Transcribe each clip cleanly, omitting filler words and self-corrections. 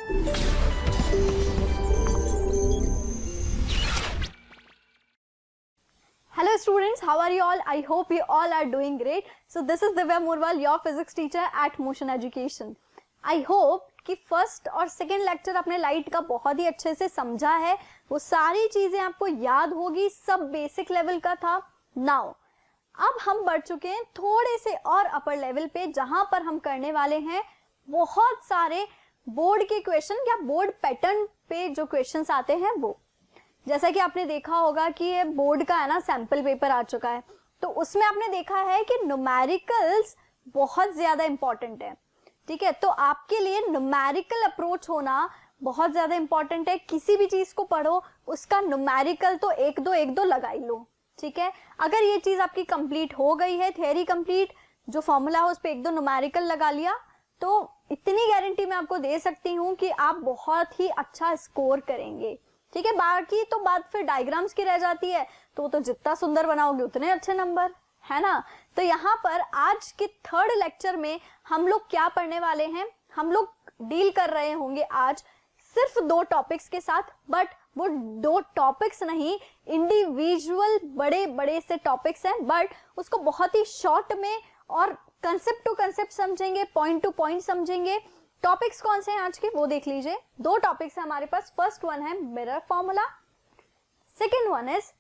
Hello students, how are you all? I hope you all are doing great. So this is Divya Murwal, your physics teacher at Motion Education. I hope कि first और second lecture आपने light का बहुत ही अच्छे से समझा है, वो सारी चीजें आपको याद होगी, सब बेसिक लेवल का था. नाउ अब हम बढ़ चुके हैं थोड़े से और अपर लेवल पे, जहां पर हम करने वाले हैं बहुत सारे बोर्ड के क्वेश्चन या बोर्ड पैटर्न पे जो क्वेश्चंस आते हैं वो. जैसा कि आपने देखा होगा कि ये बोर्ड का है ना सैंपल पेपर आ चुका है, तो उसमें आपने देखा है कि न्यूमेरिकल्स बहुत ज्यादा इंपॉर्टेंट है. ठीक है, तो आपके लिए न्यूमेरिकल अप्रोच होना बहुत ज्यादा इंपॉर्टेंट है. किसी भी चीज को पढ़ो उसका न्यूमेरिकल तो एक दो लगा ही लो. ठीक है, अगर ये चीज आपकी कंप्लीट हो गई है, थियरी कंप्लीट, जो फॉर्मूला है उस पर एक दो न्यूमेरिकल लगा लिया, तो इतनी गारंटी मैं आपको दे सकती हूँ कि आप बहुत ही अच्छा स्कोर करेंगे. ठीक है, बाकी तो बात फिर डायग्राम्स की रह जाती है, तो जितना सुंदर बनाओगे उतने अच्छे नंबर, है ना. तो यहाँ पर आज के थर्ड लेक्चर में हम लोग क्या पढ़ने वाले हैं, हम लोग डील कर रहे होंगे आज सिर्फ दो टॉपिक्स के साथ, बट वो दो टॉपिक्स नहीं, इंडिविजुअल बड़े बड़े से टॉपिक्स हैं, बट उसको बहुत ही शॉर्ट में और कंसेप्ट टू कंसेप्ट समझेंगे, पॉइंट टू पॉइंट समझेंगे. टॉपिक्स कौन से हैं आज के वो देख लीजिए. दो टॉपिक्स हैं हमारे पास. फर्स्ट वन है mirror formula, second one is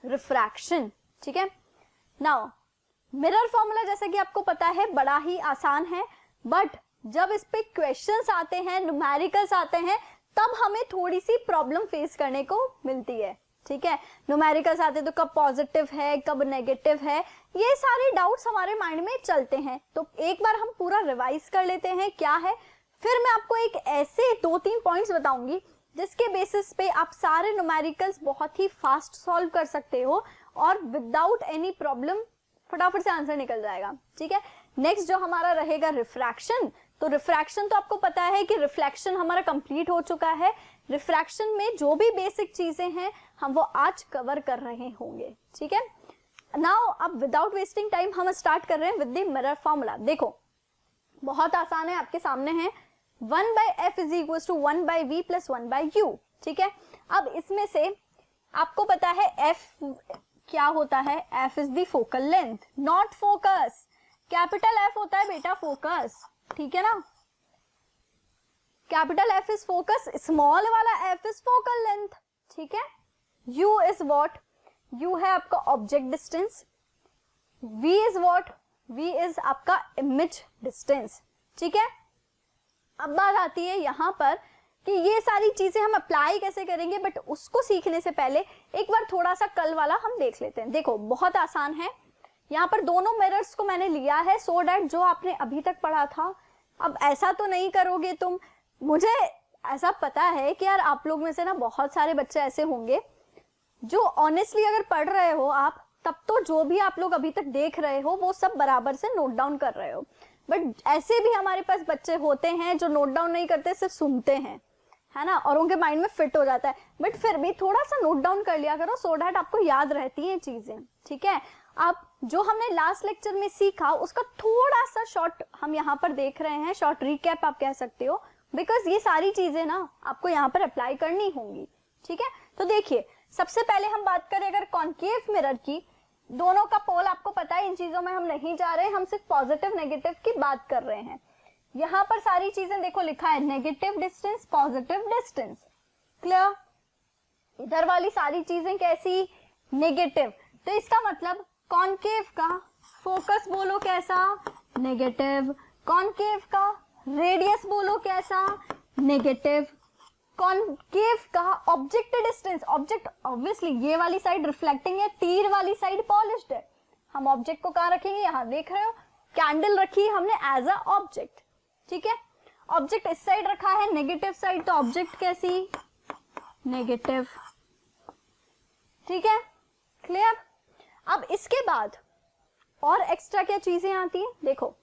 refraction. ठीक है, नाउ मिरर फॉर्मूला जैसा कि आपको पता है बड़ा ही आसान है, बट जब इस पे क्वेश्चंस आते हैं, न्यूमेरिकल्स आते हैं, तब हमें थोड़ी सी प्रॉब्लम फेस करने को मिलती है. ठीक है, न्यूमेरिकल्स आते तो कब पॉजिटिव है कब नेगेटिव है, ये सारे डाउट्स हमारे माइंड में चलते हैं. तो एक बार हम पूरा रिवाइज कर लेते हैं क्या है, फिर मैं आपको एक ऐसे 2-3 पॉइंट्स बताऊंगी जिसके बेसिस पे आप सारे न्यूमेरिकल्स बहुत ही फास्ट सॉल्व कर सकते हो और विदाउट एनी प्रॉब्लम फटाफट से आंसर निकल जाएगा. ठीक है, नेक्स्ट जो हमारा रहेगा रिफ्रैक्शन. तो रिफ्रैक्शन तो आपको पता है कि रिफ्लेक्शन हमारा कंप्लीट हो चुका है. रिफ्रैक्शन में जो भी बेसिक चीजें हैं हम वो आज कवर कर रहे होंगे. ठीक है, नाउ अब विदाउट वेस्टिंग टाइम हम स्टार्ट कर रहे हैं विद द मिरर फॉर्मूला. देखो बहुत आसान है, आपके सामने है 1/f is equal to 1/v plus 1/u. ठीक है, अब इसमें से आपको पता है f क्या होता है, f is the focal length, not focus. Capital F होता है बेटा फोकस. ठीक है ना, capital F is focus, small वाला f इज फोकल लेंथ. ठीक है, u इज व्हाट, u है आपका object distance, v is what, v is आपका इमेज डिस्टेंस. ठीक है, अब बात आती है यहां पर कि ये सारी चीजें हम अप्लाई कैसे करेंगे, बट उसको सीखने से पहले एक बार थोड़ा सा कल वाला हम देख लेते हैं. देखो बहुत आसान है, यहाँ पर दोनों मिरर्स को मैंने लिया है सो डैट जो आपने अभी तक पढ़ा था, अब ऐसा तो नहीं करोगे तुम. मुझे ऐसा पता है कि यार आप लोग में से ना बहुत सारे बच्चे ऐसे होंगे जो ऑनेस्टली अगर पढ़ रहे हो आप, तब तो जो भी आप लोग अभी तक देख रहे हो वो सब बराबर से नोट डाउन कर रहे हो. बट ऐसे भी हमारे पास बच्चे होते हैं जो नोट डाउन नहीं करते, सिर्फ सुनते हैं, है ना, और उनके माइंड में फिट हो जाता है, बट फिर भी थोड़ा सा नोट डाउन कर लिया करो सो डैट आपको याद रहती हैं चीजें. ठीक है, अब जो हमने लास्ट लेक्चर में सीखा उसका थोड़ा सा शॉर्ट हम यहाँ पर देख रहे हैं, शॉर्ट रिकैप आप कह सकते हो, बिकॉज ये सारी चीजें ना आपको यहाँ पर अप्लाई करनी होंगी. ठीक है, तो देखिए सबसे पहले हम बात करें अगर कॉन्केव मिरर की, दोनों का पोल आपको पता है, इन चीजों में हम नहीं जा रहे, हम सिर्फ पॉजिटिव नेगेटिव की बात कर रहे हैं. यहाँ पर सारी चीजें देखो लिखा है, negative distance positive distance. Clear, इधर वाली सारी चीजें कैसी, नेगेटिव, तो इसका मतलब कॉन्केव का फोकस बोलो कैसा, नेगेटिव. कॉन्केव का रेडियस बोलो कैसा, नेगेटिव. कॉन्केव का ऑब्जेक्ट डिस्टेंस, ऑब्जेक्ट ऑब्वियसली ये वाली साइड रिफ्लेक्टिंग है, तीर वाली साइड पॉलिश्ड है, हम ऑब्जेक्ट को कहाँ रखेंगे, यहाँ देख रहे हो कैंडल रखी है हमने एज अ ऑब्जेक्ट. ठीक है, ऑब्जेक्ट इस साइड रखा है नेगेटिव साइड, तो ऑब्जेक्ट कैसी, नेगेटिव. ठीक है, क्लियर. अब इसके बाद और एक्स्ट्रा क्या चीजें आती हैं, देखो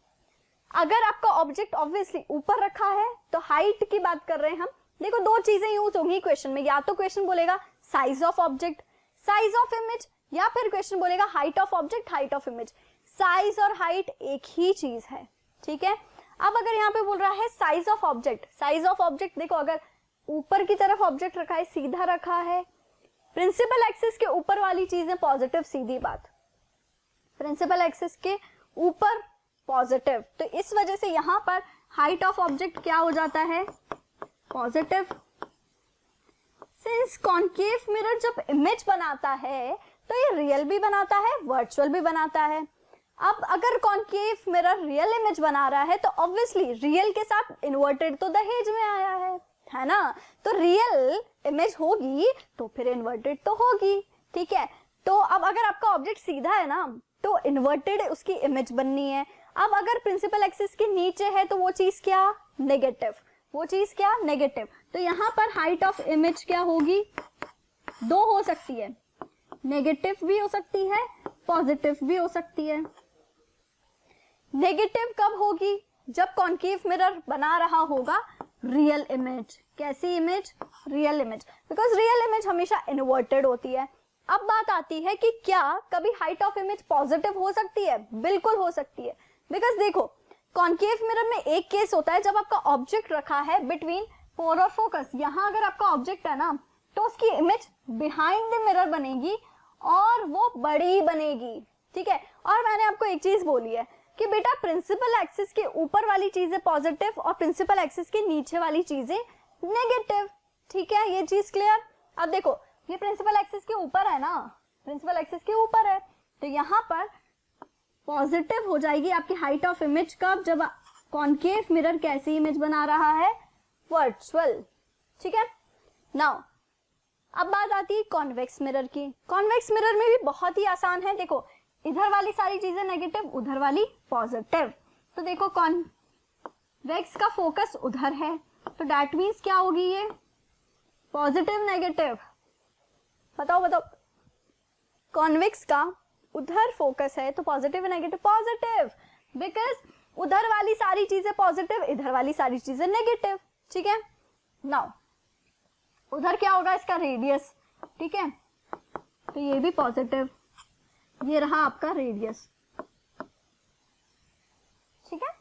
अगर आपका ऑब्जेक्ट ऑब्वियसली ऊपर रखा है तो हाइट की बात कर रहे हैं हम. देखो दो चीजें यूज होंगी क्वेश्चन में, या तो क्वेश्चन बोलेगा size of object, size of image, या फिर क्वेश्चन बोलेगा height of object, height of image. Size और हाइट एक ही चीज है. ठीक है, अब अगर यहाँ पे बोल रहा है size of object, size of object देखो, अगर ऊपर की तरफ ऑब्जेक्ट रखा है, सीधा रखा है, प्रिंसिपल एक्सिस के ऊपर वाली चीज है पॉजिटिव, सीधी बात, प्रिंसिपल एक्सिस के ऊपर पॉजिटिव, तो इस वजह से यहाँ पर हाइट ऑफ ऑब्जेक्ट क्या हो जाता है, पॉजिटिव। सिंस कॉन्केव मिरर जब इमेज बनाता है तो ये रियल भी बनाता है, वर्चुअल भी बनाता है। अब अगर कॉन्केव मिरर रियल इमेज बना रहा है तो ऑब्वियसली रियल के साथ इन्वर्टेड तो दहेज में आया है ना, तो रियल इमेज होगी तो फिर इन्वर्टेड तो होगी, ठीक है। तो अब अगर आपका ऑब्जेक्ट सीधा है ना तो इन्वर्टेड उसकी इमेज बननी है। अब अगर प्रिंसिपल एक्सिस के नीचे है तो वो चीज क्या, नेगेटिव, वो चीज क्या, नेगेटिव। तो यहाँ पर हाइट ऑफ इमेज क्या होगी, दो हो सकती है, नेगेटिव भी हो सकती है, पॉजिटिव भी हो सकती है। नेगेटिव कब होगी, जब कॉन्केव मिरर बना रहा होगा रियल इमेज। कैसी image, real image, because real image हमेशा इन्वर्टेड होती है। अब बात आती है कि क्या कभी हाइट ऑफ इमेज पॉजिटिव हो सकती है, बिल्कुल हो सकती है, बिकॉज देखो कॉन्केव मिरर में एक केस होता है जब आपका ऑब्जेक्ट रखा है बिटवीन पोर और फोकस। यहाँ अगर आपका ऑब्जेक्ट है ना तो उसकी इमेज बिहाइंड द मिरर बनेगी और वो बड़ी बनेगी, ठीक है। और मैंने आपको एक चीज बोली है कि बेटा प्रिंसिपल एक्सिस के ऊपर वाली चीजें पॉजिटिव और प्रिंसिपल एक्सिस के नीचे वाली चीजें नेगेटिव, ठीक है, ये चीज क्लियर। अब देखो ये प्रिंसिपल एक्सिस के ऊपर है ना, प्रिंसिपल एक्सिस के ऊपर है, तो यहाँ पर पॉजिटिव हो जाएगी आपकी हाइट ऑफ इमेज कब, जब कॉन्केव मिरर कैसी इमेज बना रहा है, वर्चुअल, ठीक है। नाउ अब बात आती है कॉन्वेक्स मिरर की। कॉन्वेक्स मिरर में भी बहुत ही आसान है, देखो इधर वाली सारी चीजें नेगेटिव, उधर वाली पॉजिटिव। तो देखो कॉन्वेक्स का फोकस उधर है तो दैट मीन्स क्या होगी ये, पॉजिटिव नेगेटिव, बताओ बताओ। कॉन्वेक्स का उधर फोकस है तो पॉजिटिव नेगेटिव, पॉजिटिव, बिकॉज उधर वाली सारी चीजें पॉजिटिव, इधर वाली सारी चीजें नेगेटिव, ठीक है। नाउ उधर क्या होगा, इसका रेडियस, ठीक है, तो ये भी पॉजिटिव, ये रहा आपका रेडियस, ठीक है।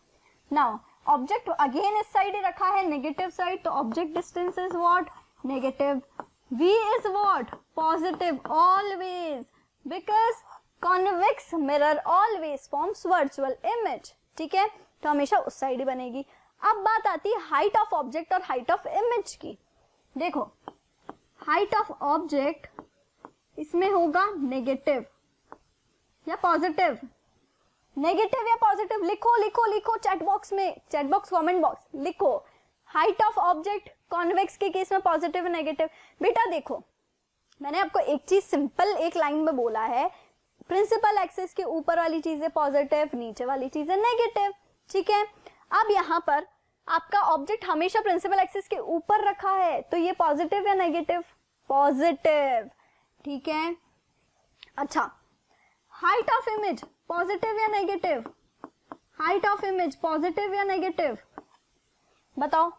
नाउ ऑब्जेक्ट अगेन इस साइड ही रखा है, नेगेटिव साइड, तो object distance is what, negative. V is what, positive always, because convex mirror always forms virtual image, ठीक है, तो हमेशा उस साइड ही बनेगी। अब बात आती है हाइट ऑफ ऑब्जेक्ट और हाइट ऑफ इमेज की। देखो हाइट ऑफ ऑब्जेक्ट इसमें होगा नेगेटिव या पॉजिटिव, नेगेटिव या पॉजिटिव, लिखो लिखो लिखो चैट बॉक्स में, चैट बॉक्स कमेंट बॉक्स लिखो। हाइट ऑफ ऑब्जेक्ट कॉन्वेक्स के केस में पॉजिटिव नेगेटिव। बेटा देखो मैंने आपको एक चीज सिंपल एक लाइन में बोला है, प्रिंसिपल एक्सिस के ऊपर वाली चीजें पॉजिटिव, नीचे वाली चीजें नेगेटिव, ठीक है। अब यहाँ पर आपका ऑब्जेक्ट हमेशा प्रिंसिपल एक्सिस के ऊपर रखा है तो ये पॉजिटिव या नेगेटिव, पॉजिटिव, ठीक है। अच्छा हाइट ऑफ इमेज पॉजिटिव या negative, height of image positive या नेगेटिव, बताओ।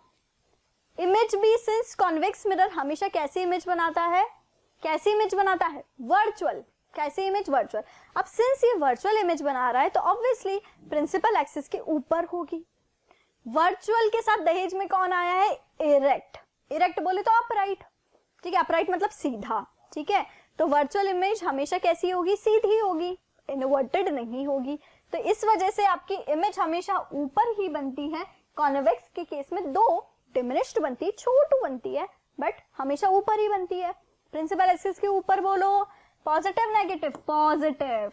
इमेज भी सिंस कॉन्वेक्स मिरर हमेशा कैसी इमेज बनाता है, कैसी इमेज बनाता है, वर्चुअल, कैसी इमेज, वर्चुअल। अब सिंस ये वर्चुअल इमेज बना रहा है तो ऑब्वियसली प्रिंसिपल एक्सिस के ऊपर होगी। वर्चुअल के साथ दहेज में कौन आया है, इरेक्ट, इरेक्ट बोले तो अपराइट, ठीक है, अपराइट मतलब सीधा, ठीक है। तो वर्चुअल इमेज हमेशा कैसी होगी, सीधी होगी, इन्वर्टेड नहीं होगी। तो इस वजह से आपकी इमेज हमेशा ऊपर ही बनती है। कॉन्वेक्स के केस में दो डिमिनिश्ड बनती है, छोटू बनती है, बट हमेशा ऊपर ही बनती है। प्रिंसिपल एक्सिस के ऊपर बोलो पॉजिटिव नेगेटिव, पॉजिटिव,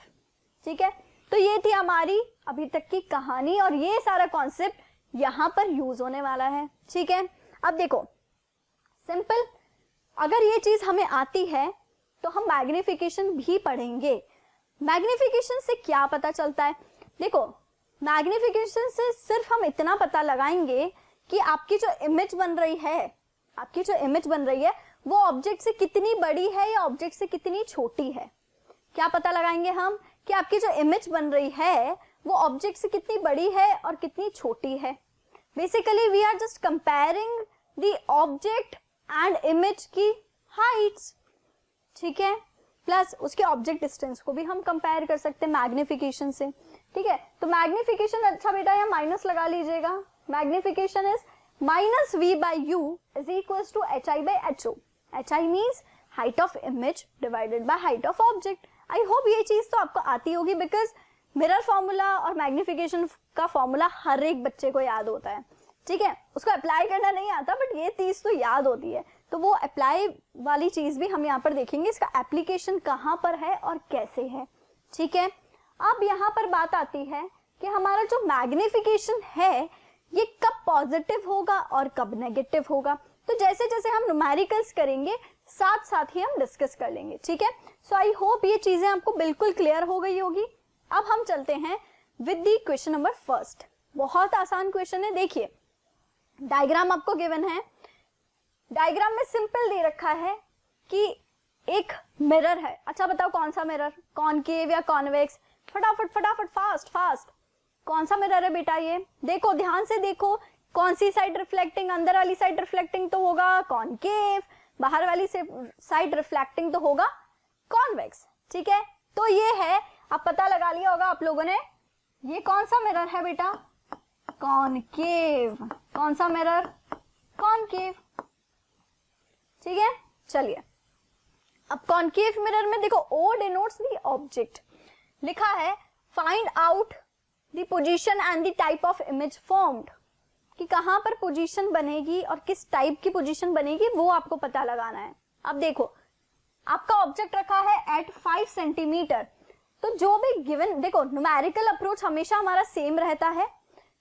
ठीक है। तो ये थी हमारी अभी तक की कहानी और ये सारा कॉन्सेप्ट यहाँ पर यूज होने वाला है, ठीक है। अब देखो सिंपल, अगर ये चीज हमें आती है तो हम मैग्निफिकेशन भी पढ़ेंगे। मैग्निफिकेशन से क्या पता चलता है, देखो मैग्निफिकेशन से सिर्फ हम इतना पता लगाएंगे कि आपकी जो इमेज बन रही है, आपकी जो इमेज बन रही है वो ऑब्जेक्ट से कितनी बड़ी है या ऑब्जेक्ट से कितनी छोटी है। क्या पता लगाएंगे हम कि आपकी जो इमेज बन रही है वो ऑब्जेक्ट से कितनी बड़ी है और कितनी छोटी है। Basically we are just comparing the object and image की हाइट्स, ठीक है, प्लस उसके ऑब्जेक्ट डिस्टेंस को भी हम कंपेयर कर सकते हैं मैग्निफिकेशन से। ठीक है, तो मैग्निफिकेशन अच्छा बेटा यहाँ माइनस लगा लीजिएगा, magnification is minus v by u is equal to h i by h o. H i means height of image divided by height of object. I hope ये चीज तो आपको आती होगी, बिकॉज मिरर फॉर्मूला और magnification का formula हर एक बच्चे को याद होता है, ठीक है, उसको अप्लाई करना नहीं आता बट ये चीज तो याद होती है। तो वो अप्लाई वाली चीज भी हम यहाँ पर देखेंगे, इसका एप्लीकेशन कहाँ पर है और कैसे है, ठीक है। अब यहाँ पर बात आती है कि हमारा जो मैग्निफिकेशन है ये कब पॉजिटिव होगा और कब नेगेटिव होगा। तो जैसे जैसे हम न्यूमेरिकल्स करेंगे साथ साथ ही हम डिस्कस कर लेंगे, ठीक है। सो आई होप ये चीजें आपको बिल्कुल क्लियर हो गई होगी। अब हम चलते हैं with the question number first. बहुत आसान क्वेश्चन है, देखिए डायग्राम आपको गिवन है, डायग्राम में सिंपल दे रखा है कि एक मिरर है। अच्छा बताओ कौन सा मिरर, कॉनकेव या कॉन्वेक्स, फटाफट फटाफट फास्ट फास्ट, कौन सा मिरर है बेटा ये, देखो ध्यान से देखो, कौन सी साइड रिफ्लेक्टिंग, अंदर वाली साइड रिफ्लेक्टिंग तो होगा कॉनकेव, बाहर वाली साइड रिफ्लेक्टिंग तो होगा कॉन्वेक्स, ठीक है। तो ये है, अब पता लगा लिया होगा आप लोगों ने, ये कौन सा मिरर है बेटा, कॉनकेव। कौन सा मिरर, कॉनकेव, ठीक है। चलिए अब कॉनकेव मिरर में देखो ओ डिनोट्स द ऑब्जेक्ट, लिखा है find out the position and the type of image formed, कि कहां पर पोजीशन बनेगी और किस टाइप की पोजीशन बनेगी वो आपको पता लगाना है। अब देखो आपका ऑब्जेक्ट रखा है एट 5 सेंटीमीटर, तो जो भी गिवन, देखो न्यूमेरिकल अप्रोच हमेशा हमारा सेम रहता है।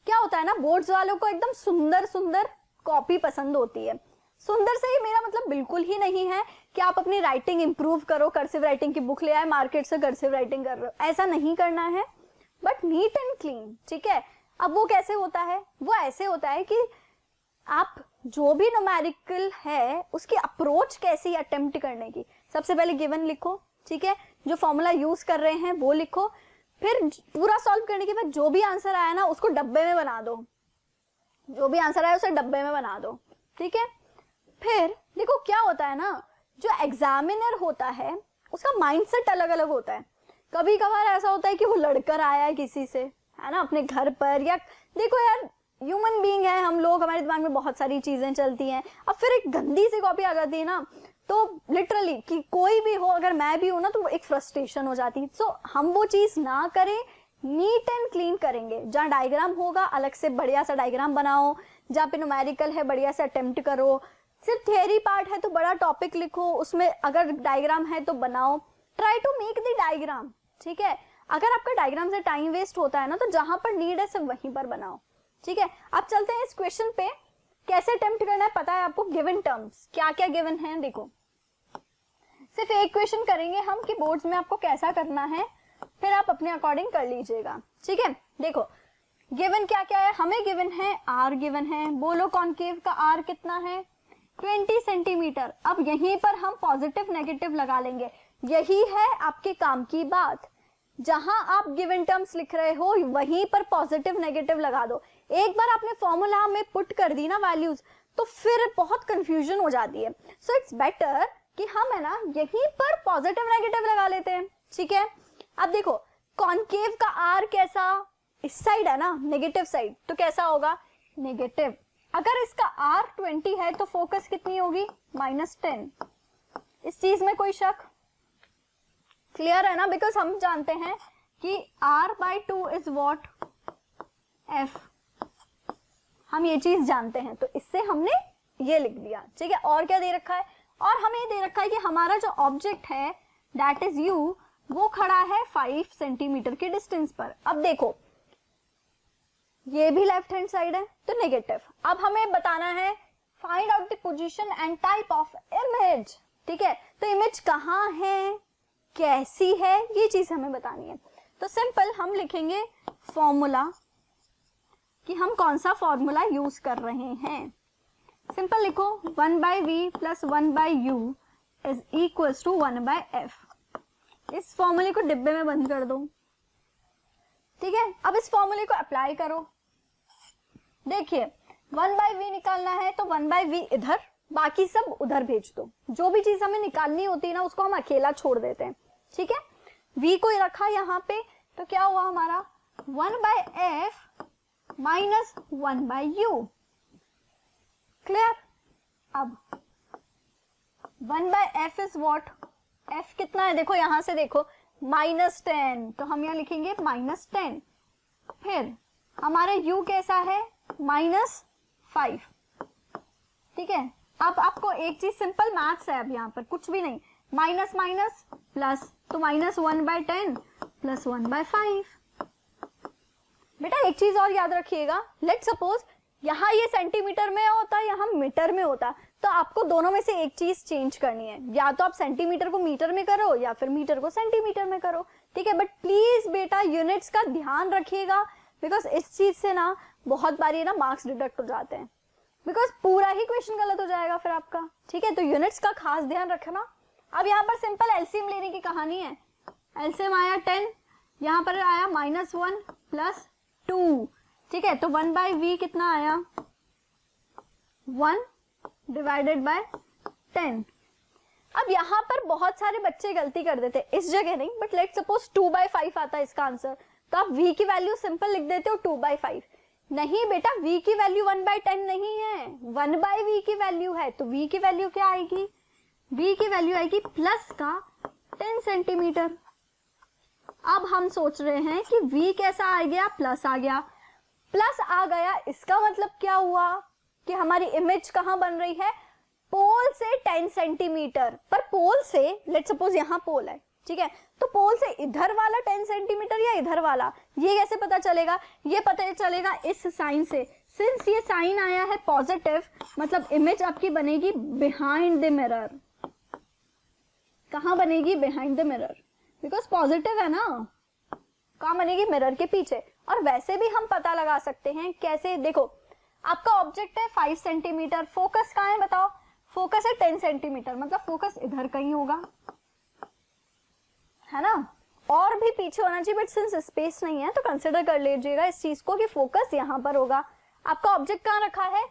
क्या होता है ना, बोर्ड्स वालों को एकदम सुंदर सुंदर कॉपी पसंद होती है। सुंदर से ही मेरा मतलब बिल्कुल ही नहीं है कि आप अपनी राइटिंग इंप्रूव करो, कर्सिव राइटिंग की बुक ले आए मार्केट से कर्सिव राइटिंग कर रहे हो, ऐसा नहीं करना है, बट नीट एंड क्लीन, ठीक है। अब वो कैसे होता है, वो ऐसे होता है कि आप जो भी न्यूमेरिकल है उसकी अप्रोच कैसी अटेम्प्ट करने की, सबसे पहले गिवन लिखो, ठीक है, जो फॉर्मूला यूज कर रहे हैं वो लिखो, फिर पूरा सॉल्व करने के बाद जो भी आंसर आया ना उसको डब्बे में बना दो, जो भी आंसर आया उसे डब्बे में बना दो, ठीक है। फिर देखो क्या होता है ना, जो एग्जामिनर होता है उसका माइंडसेट अलग अलग होता है। कभी कभार ऐसा होता है कि वो लड़कर आया है किसी से, है ना, अपने घर पर, या देखो यार ह्यूमन बीइंग है हम लोग, हमारे दिमाग में बहुत सारी चीजें चलती हैं। अब फिर एक गंदी सी कॉपी आ जाती है ना, तो लिटरली कि कोई भी हो, अगर मैं भी हूं ना, तो एक फ्रस्ट्रेशन हो जाती है। सो हम वो चीज ना करें, नीट एंड क्लीन करेंगे। जहाँ डायग्राम होगा अलग से बढ़िया सा डायग्राम बनाओ, जहाँ पे न्यूमेरिकल है बढ़िया से अटेम्प्ट करो, सिर्फ थियरी पार्ट है तो बड़ा टॉपिक लिखो, उसमें अगर डायग्राम है तो बनाओ, try to make the diagram, ठीक है। अगर आपका डायग्राम से टाइम वेस्ट होता है ना, तो जहां पर नीड है सिर्फ वहीं पर बनाओ, ठीक है। अब चलते हैं इस क्वेश्चन पे, कैसे अटेम्प्ट करना है पता है आपको, गिवन टर्म्स क्या क्या गिवन है। देखो सिर्फ एक क्वेश्चन करेंगे हम कि बोर्ड्स में आपको कैसा करना है, फिर आप अपने अकॉर्डिंग कर लीजिएगा, ठीक है। देखो गिवन क्या क्या है, हमें गिवन है आर गिवन है, बोलो कॉनकेव का आर कितना है 20 सेंटीमीटर। अब यहीं पर हम पॉजिटिव नेगेटिव लगा लेंगे, यही है आपके काम की बात। जहां आप गिवन टर्म्स लिख रहे हो वहीं पर पॉजिटिव नेगेटिव लगा दो। एक बार आपने फॉर्मूला में पुट कर दी ना वैल्यूज, तो फिर बहुत कंफ्यूजन हो जाती है। सो इट्स बेटर कि हम है ना यहीं पर पॉजिटिव नेगेटिव लगा लेते हैं, ठीक है। अब देखो कॉनकेव का आर कैसा, इस साइड है ना नेगेटिव साइड, तो कैसा होगा नेगेटिव। अगर इसका आर 20 है तो फोकस कितनी होगी -10। इस चीज में कोई शक, क्लियर है ना, बिकॉज हम जानते हैं कि r/2 इज व्हाट f, हम ये चीज जानते हैं, तो इससे हमने ये लिख दिया, ठीक है। और क्या दे रखा है, और हमें दे रखा है कि हमारा जो ऑब्जेक्ट है दैट इज u, वो खड़ा है 5 सेंटीमीटर के डिस्टेंस पर। अब देखो ये भी लेफ्ट हैंड साइड है तो नेगेटिव। अब हमें बताना है find out the position and type of image, ठीक है। तो इमेज कहाँ है, कैसी है, ये चीज हमें बतानी है। तो सिंपल हम लिखेंगे फॉर्मूला, कि हम कौन सा फॉर्मूला यूज कर रहे हैं। सिंपल लिखो 1/v + 1/u is equals to 1/f। इस फॉर्मूले को डिब्बे में बंद कर दो, ठीक है। अब इस फॉर्मूले को अप्लाई करो। देखिए 1/v निकालना है तो 1/v इधर, बाकी सब उधर भेज दो। जो भी चीज हमें निकालनी होती है ना उसको हम अकेला छोड़ देते हैं, ठीक है। v को रखा यहाँ पे, तो क्या हुआ हमारा 1 by f minus 1 by u। Clear? अब 1 by f is what? f कितना है देखो, यहां से देखो -10, तो हम यहाँ लिखेंगे -10। फिर हमारा u कैसा है? -5। ठीक है, अब आपको एक चीज, सिंपल मैथ्स है, अब यहाँ पर कुछ भी नहीं, माइनस माइनस प्लस, तो -1/10 प्लस 1/5। बेटा एक चीज और याद रखिएगा, लेट सपोज यहाँ ये सेंटीमीटर में होता, यहाँ मीटर में होता, तो आपको दोनों में से एक चीज चेंज करनी है, या तो आप सेंटीमीटर को मीटर में करो या फिर मीटर को सेंटीमीटर में करो। ठीक है, बट प्लीज बेटा यूनिट्स का ध्यान रखिएगा, बिकॉज इस चीज से ना बहुत बारी ना मार्क्स डिडक्ट हो जाते हैं, बिकॉज पूरा ही क्वेश्चन गलत हो जाएगा फिर आपका। ठीक है, तो यूनिट्स का खास ध्यान रखना। अब यहाँ पर सिंपल एलसीएम लेने की कहानी है। एलसीएम आया 10, यहाँ पर आया -1 प्लस 2। ठीक है, तो 1 by v कितना आया? 1 डिवाइडेड बाय 10। अब यहाँ पर बहुत सारे बच्चे गलती कर देते, इस जगह नहीं, बट लेट सपोज 2/5 आता है इसका आंसर, तो आप v की वैल्यू सिंपल लिख देते हो 2/5। नहीं बेटा, v की वैल्यू 1/10 नहीं है, 1 by v की वैल्यू है, तो v की वैल्यू क्या आएगी? v की वैल्यू आएगी प्लस का 10 सेंटीमीटर। अब हम सोच रहे हैं कि v कैसा आ गया? प्लस आ गया। प्लस आ गया, इसका मतलब क्या हुआ कि हमारी इमेज कहां बन रही है? पोल से 10 सेंटीमीटर। पर पोल से, लेट सपोज यहाँ पोल है, ठीक है, तो पोल से इधर वाला 10 सेंटीमीटर या इधर वाला, ये कैसे पता चलेगा? ये पता चलेगा इस साइन से। सिंस ये साइन आया है पॉजिटिव, मतलब इमेज आपकी बनेगी बिहाइंड द मिरर। कहां बनेगी? Behind the mirror, because positive है ना। कहां बनेगी? मिरर के पीछे। और वैसे भी हम पता लगा सकते हैं, कैसे? देखो आपका ऑब्जेक्ट है 5 सेंटीमीटर, फोकस कहां है बताओ? फोकस है 10 सेंटीमीटर, मतलब फोकस इधर कहीं होगा, है ना, और भी पीछे होना चाहिए, बट सिंस स्पेस नहीं है तो कंसिडर कर लीजिएगा इस चीज को कि फोकस यहाँ पर होगा। आपका ऑब्जेक्ट कहाँ रखा है?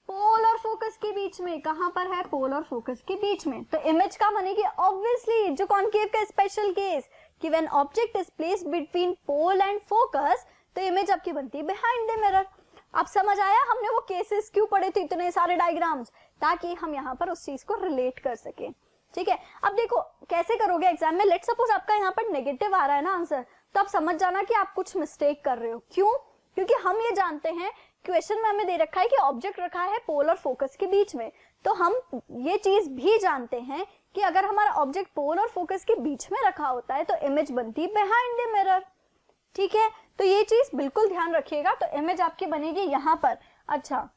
पोल और फोकस के बीच में। कहां पर है? पोल और फोकस के बीच में। तो इमेज कहां बनेगी? ऑब्वियसली जो कॉनकेव का स्पेशल केस कि when object is placed between pole and focus, तो इमेज आपकी बनती है बिहाइंड द मिरर। अब समझ आया हमने वो केसेस क्यों पढ़े थे, इतने सारे डायग्राम्स, ताकि हम यहाँ पर उस चीज को रिलेट कर सके। ठीक है, अब देखो कैसे करोगे एग्जाम में। लेट सपोज आपका यहाँ पर नेगेटिव आ रहा है ना आंसर, तो आप समझ जाना कि आप कुछ मिस्टेक कर रहे हो। क्यों? क्योंकि हम ये जानते हैं, क्वेश्चन में हमें दे रखा है कि ऑब्जेक्ट रखा है पोल और फोकस के बीच में, तो हम ये चीज भी जानते हैं कि अगर हमारा ऑब्जेक्ट पोल और फोकस के बीच में रखा होता है तो इमेज बनती है बिहाइंड द मिरर। ठीक है, तो ये चीज बिल्कुल ध्यान रखिएगा। तो इमेज आपकी बनेगी यहाँ पर। अच्छा,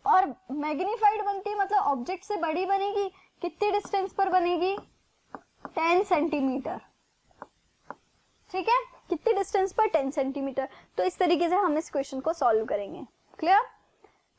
और मैग्नीफाइड बनती है, मतलब ऑब्जेक्ट से बड़ी बनेगी। कितनी डिस्टेंस पर बनेगी? 10 सेंटीमीटर। ठीक है, कितनी डिस्टेंस पर? 10 सेंटीमीटर। तो इस तरीके से हम इस क्वेश्चन को सॉल्व करेंगे। क्लियर?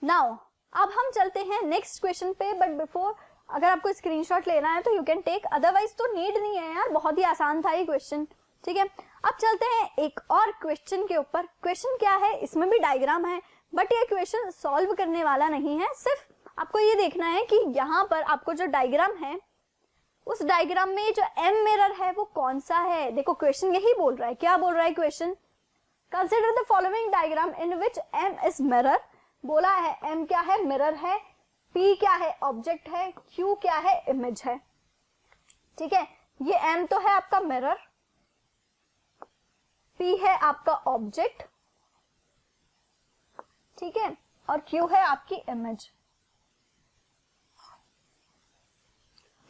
नाउ अब हम चलते हैं नेक्स्ट क्वेश्चन पे, बट बिफोर अगर आपको स्क्रीनशॉट लेना है तो यू कैन टेक, अदरवाइज तो नीड नहीं है यार, बहुत ही आसान था ये क्वेश्चन। ठीक है, अब चलते हैं एक और क्वेश्चन के ऊपर। क्वेश्चन क्या है? इसमें भी डायग्राम है, बट ये क्वेश्चन सॉल्व करने वाला नहीं है, सिर्फ आपको ये देखना है कि यहाँ पर आपको जो डायग्राम है, उस डायग्राम में जो एम मिरर है वो कौन सा है। देखो क्वेश्चन यही बोल रहा है। क्या बोल रहा है question? Consider the following diagram in which M is mirror. बोला है एम क्या है? मिरर है। पी क्या है? ऑब्जेक्ट है। क्यू क्या है? इमेज है। ठीक है, ये एम तो है आपका मिरर, पी है आपका ऑब्जेक्ट, ठीक है, और क्यू है आपकी इमेज।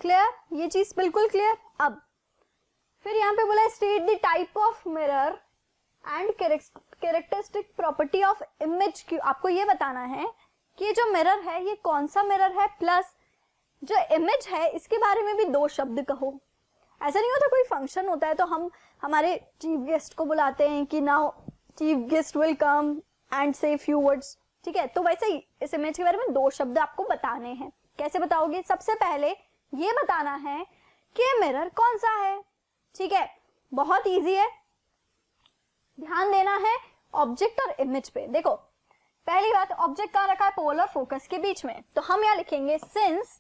क्लियर? ये चीज बिल्कुल क्लियर। अब फिर यहाँ पे बोला state the type of mirror and characteristic property of image. Q आपको ये बताना है कि जो मिरर है ये कौन सा मिरर है, प्लस जो इमेज है इसके बारे में भी 2 शब्द कहो। ऐसा नहीं होता कोई फंक्शन होता है तो हम हमारे चीफ गेस्ट को बुलाते हैं कि now chief guest will come and से फ्यू वर्ड्स। ठीक है, तो वैसे ही इस इमेज के बारे में 2 शब्द आपको बताने हैं। कैसे बताओगे? सबसे पहले ये बताना है कि मिरर कौन सा है। ठीक है, बहुत इजी है, ध्यान देना है ऑब्जेक्ट और इमेज पे। देखो पहली बात, ऑब्जेक्ट कहां रखा है? पोल और फोकस के बीच में, तो हम यहां लिखेंगे सिंस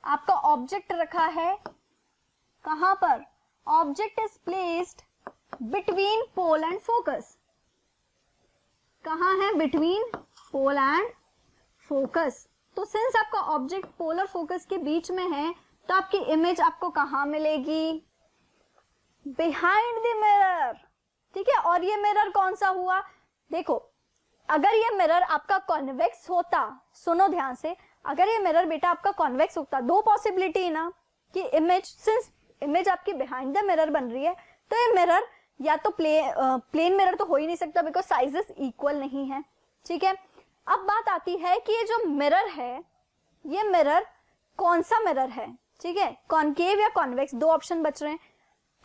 आपका ऑब्जेक्ट रखा है कहां पर? Object is placed between pole and focus. कहाँ है? Between pole and focus. तो सिंस आपका ऑब्जेक्ट पोल और फोकस के बीच में है तो आपकी इमेज आपको कहाँ मिलेगी? Behind the mirror. ठीक है, और ये मिरर कौन सा हुआ? देखो, अगर ये मिरर आपका कॉन्वेक्स होता, सुनो ध्यान से, अगर ये मिरर बेटा आपका कॉन्वेक्स होता, दो पॉसिबिलिटी ना कि इमेज, सिंस इमेज आपकी बिहाइंड द मिरर बन रही है तो ये मिरर या तो प्लेन मिरर तो हो ही नहीं सकता बिकॉज साइजेस इक्वल नहीं है। ठीक है, अब बात आती है कि ये जो मिरर है, ये मिरर कौन सा मिरर है? ठीक है, कॉनकेव या कॉन्वेक्स, दो ऑप्शन बच रहे हैं।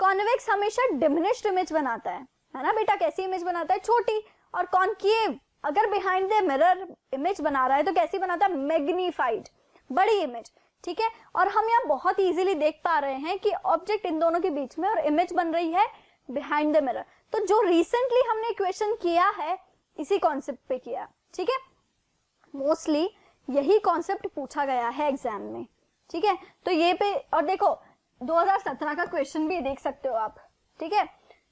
कॉन्वेक्स हमेशा डिमिनिश्ड इमेज बनाता है ना बेटा? कैसी इमेज बनाता है? छोटी। और कॉनकेव अगर बिहाइंड द मिरर इमेज बना रहा है तो कैसी बनाता है? मैग्नीफाइड, बड़ी इमेज। ठीक है, और हम यहाँ बहुत इजीली देख पा रहे हैं कि ऑब्जेक्ट इन दोनों के बीच में और इमेज बन रही है बिहाइंड द मिरर। तो जो रिसेंटली हमने क्वेश्चन किया है इसी कॉन्सेप्ट पे किया। ठीक है, मोस्टली यही कॉन्सेप्ट पूछा गया है एग्जाम में। ठीक है, तो ये पे, और देखो 2017 का क्वेश्चन भी देख सकते हो आप। ठीक है,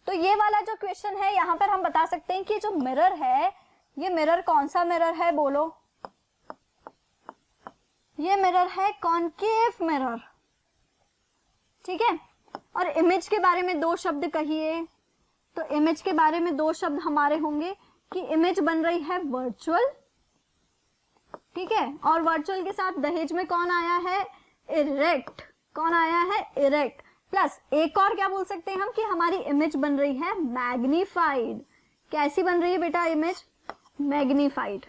तो ये वाला जो क्वेश्चन है यहाँ पर हम बता सकते हैं कि जो मिरर है, ये मिरर कौन सा मिरर है? बोलो। ये मिरर है कॉनकेव मिरर। ठीक है, और इमेज के बारे में दो शब्द कहिए। तो इमेज के बारे में दो शब्द हमारे होंगे कि इमेज बन रही है वर्चुअल। ठीक है, और वर्चुअल के साथ दहेज में कौन आया है? इरेक्ट। कौन आया है? इरेक्ट। प्लस एक और क्या बोल सकते हैं हम कि हमारी इमेज बन रही है मैग्नीफाइड। कैसी बन रही है बेटा इमेज? मैग्नीफाइड।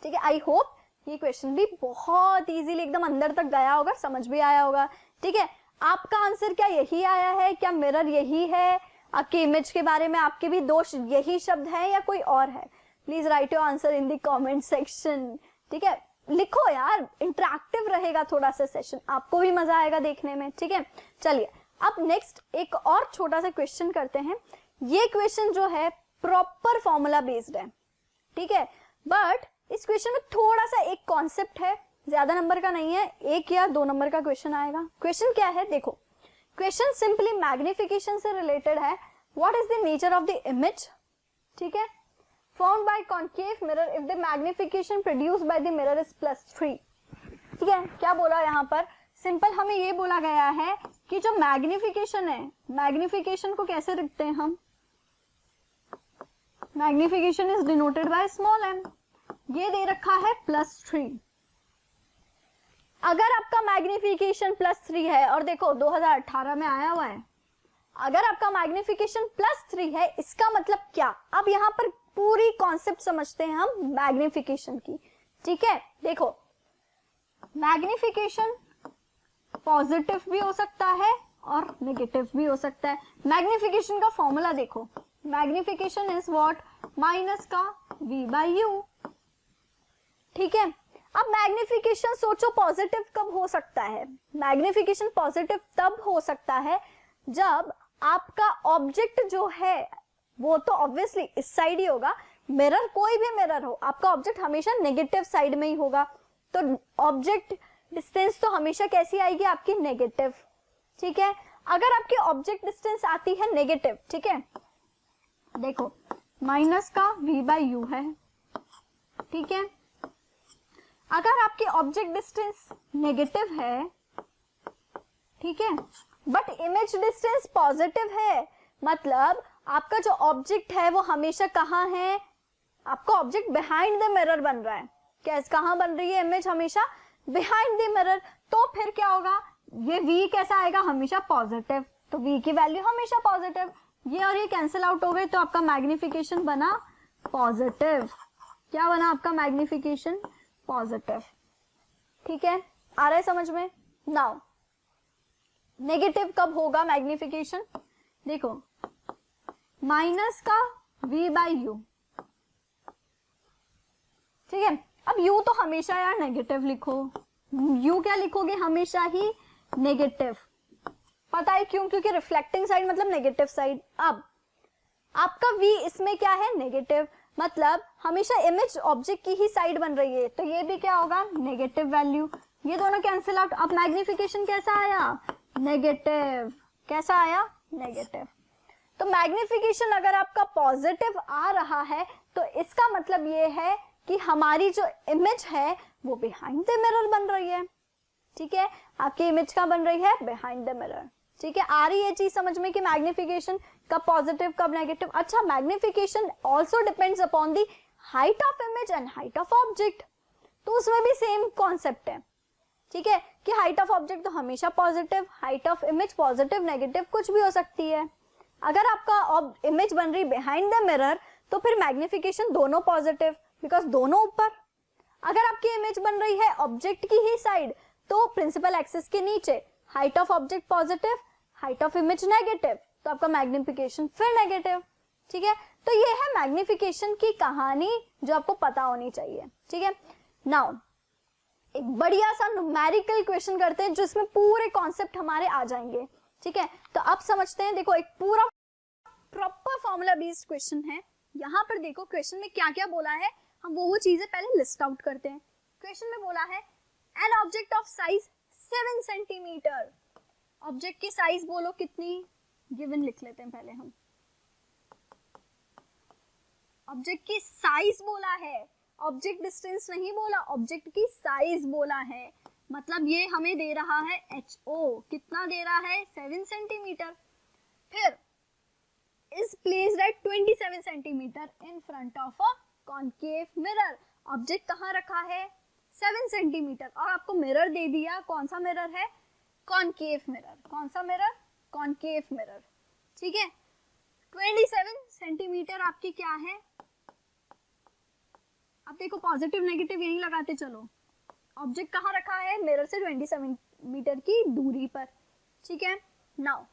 ठीक है, आई होप ये क्वेश्चन भी बहुत इजीली एकदम अंदर तक गया होगा, समझ भी आया होगा। ठीक है, आपका आंसर क्या यही आया है? क्या मिरर यही है? आपकी इमेज के बारे में आपके भी दो यही शब्द है या कोई और है? Please right your answer in the comment section. ठीक है, लिखो यार, इंटरेक्टिव रहेगा थोड़ा सा सेशन, आपको भी मजा आएगा देखने में। ठीक है, चलिए अब नेक्स्ट एक और छोटा सा क्वेश्चन करते हैं। ये क्वेश्चन जो है प्रॉपर फॉर्मूला बेस्ड है। ठीक है, बट इस क्वेश्चन में थोड़ा सा एक कॉन्सेप्ट है, ज्यादा नंबर का नहीं है, 1 या 2 नंबर का क्वेश्चन आएगा। क्वेश्चन क्या है? देखो, क्वेश्चन सिंपली मैग्निफिकेशन से रिलेटेड है। What is the nature of the image? ठीक है, found by concave mirror if the magnification produced by the mirror is +3। ठीक है, क्या बोला यहाँ पर? सिंपल हमें ये बोला गया है कि जो मैग्निफिकेशन है, मैग्निफिकेशन को कैसे लिखते हैं हम? Magnification is denoted by small m। ये दे रखा है +3। अगर आपका मैग्निफिकेशन +3 है, और देखो 2018 में आया हुआ है, अगर आपका मैग्निफिकेशन +3 है, इसका मतलब क्या? अब यहाँ पर पूरी कॉन्सेप्ट समझते हैं हम मैग्निफिकेशन की। ठीक है, देखो मैग्निफिकेशन पॉजिटिव भी हो सकता है और नेगेटिव भी हो सकता है। मैग्निफिकेशन का फॉर्मूला देखो, मैग्निफिकेशन इज व्हाट? माइनस का v/u। ठीक है, अब मैग्निफिकेशन सोचो पॉजिटिव कब हो सकता है? मैग्निफिकेशन पॉजिटिव तब हो सकता है जब आपका ऑब्जेक्ट जो है वो तो ऑब्वियसली इस साइड ही होगा। मिरर, कोई भी मिरर हो, आपका ऑब्जेक्ट हमेशा नेगेटिव साइड में ही होगा, तो ऑब्जेक्ट डिस्टेंस तो हमेशा कैसी आएगी? आपकी नेगेटिव। ठीक है, अगर आपकी ऑब्जेक्ट डिस्टेंस आती है नेगेटिव, ठीक है, देखो माइनस का v/u है। ठीक है, अगर आपकी ऑब्जेक्ट डिस्टेंस नेगेटिव है, ठीक है, बट इमेज डिस्टेंस पॉजिटिव है, मतलब आपका जो ऑब्जेक्ट है वो हमेशा कहाँ है? आपका ऑब्जेक्ट बिहाइंड द मिरर बन रहा है। कैसे, कहाँ बन रही है इमेज? हमेशा बिहाइंड द मिरर। तो फिर क्या होगा? ये v कैसा आएगा? हमेशा पॉजिटिव, तो v की वैल्यू हमेशा पॉजिटिव। ये और ये कैंसिल आउट हो गए, तो आपका मैग्निफिकेशन बना पॉजिटिव। क्या बना आपका मैग्निफिकेशन? पॉजिटिव। ठीक है, आ रहा है समझ में? नाउ नेगेटिव कब होगा मैग्निफिकेशन? देखो माइनस का v/u। ठीक है, अब u तो हमेशा यार नेगेटिव लिखो, u क्या लिखोगे? हमेशा ही नेगेटिव। पता है क्यों? क्योंकि रिफ्लेक्टिंग साइड मतलब नेगेटिव साइड। अब आपका v इसमें क्या है? नेगेटिव, मतलब हमेशा इमेज ऑब्जेक्ट की ही साइड बन रही है, तो ये भी क्या होगा? Negative value. ये दोनों कैंसिल आउट। अब मैग्निफिकेशन कैसा आया? नेगेटिव। कैसा आया? नेगेटिव। तो मैग्निफिकेशन अगर आपका पॉजिटिव आ रहा है तो इसका मतलब ये है कि हमारी जो इमेज है वो बिहाइंड द मिरर बन रही है, ठीक है। आपकी इमेज कहाँ बन रही है? बिहाइंड द मिरर, ठीक है। आ रही है चीज समझ में कि मैग्निफिकेशन कब पॉजिटिव कब नेगेटिव। अच्छा, magnification also depends upon the height of image and height of object, तो उसमें भी सेम कॉन्सेप्ट है, ठीक है, कि हाइट ऑफ ऑब्जेक्ट तो हमेशा positive, height of image positive negative कुछ भी हो सकती है। अगर आपका इमेज बन रही बिहाइंड द मिरर तो फिर मैग्निफिकेशन दोनों पॉजिटिव, बिकॉज दोनों ऊपर। अगर आपकी इमेज बन रही है ऑब्जेक्ट की ही साइड तो प्रिंसिपल एक्सिस के नीचे, height of object positive, height of image negative, तो आपका मैग्निफिकेशन फिर नेगेटिव, ठीक है। तो ये है मैग्निफिकेशन की कहानी जो आपको पता होनी चाहिए, ठीक है। नाउ एक बढ़िया सा न्यूमेरिकल क्वेश्चन करते हैं जिसमें पूरे कॉन्सेप्ट हमारे आ जाएंगे, ठीक है। तो अब समझते हैं, देखो एक पूरा प्रॉपर फॉर्मूला बेस्ड क्वेश्चन है। यहाँ पर देखो क्वेश्चन में क्या क्या बोला है, हम वो चीजें पहले लिस्ट आउट करते हैं। क्वेश्चन में बोला है an object of size 7 centimetre. Object की साइज बोलो कितनी, गिवन लिख लेते हैं पहले हम। ऑब्जेक्ट की साइज बोला है, ऑब्जेक्ट डिस्टेंस नहीं बोला, ऑब्जेक्ट की साइज बोला है, मतलब ये हमें दे रहा है HO, कितना दे रहा है? 7 सेंटीमीटर। फिर is placed at 27 centimetre in front of a concave mirror। Object कहाँ रखा है? 7 सेंटीमीटर, और आपको मिरर दे दिया, कौन सा मिरर है? Concave mirror. कौन सा मिरर? कॉनकेव मिरर, ठीक है। 27 सेंटीमीटर आपकी क्या है? अब देखो पॉजिटिव नेगेटिव यही लगाते चलो। ऑब्जेक्ट कहाँ रखा है? मिरर से 27 मीटर की दूरी पर, ठीक है। नाउ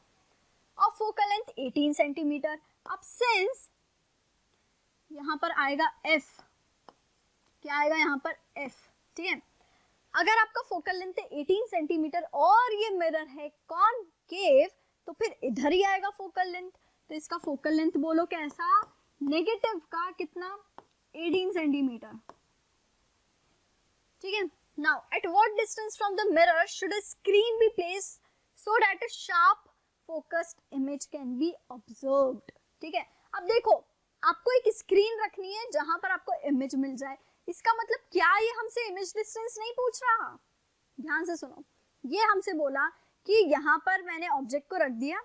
और फोकल लेंथ 18 सेंटीमीटर। अब सिंस यहां पर आएगा F, क्या आएगा यहाँ पर? F, ठीक है। अगर आपका फोकल लेंथ 18 सेंटीमीटर और ये मिरर है कॉनकेव तो फिर इधर ही आएगा फोकल लेंथ, तो इसका फोकल लेंथ बोलो कैसा? नेगेटिव का कितना? 18 सेंटीमीटर, ठीक है। Now at what distance from the mirror should a screen be placed so that a sharp focused image can be observed, ठीक है। अब देखो आपको एक स्क्रीन रखनी है जहां पर आपको इमेज मिल जाए। इसका मतलब क्या ये हमसे इमेज डिस्टेंस नहीं पूछ रहा? ध्यान से सुनो, ये हमसे बोला कि यहाँ पर मैंने ऑब्जेक्ट को रख दिया,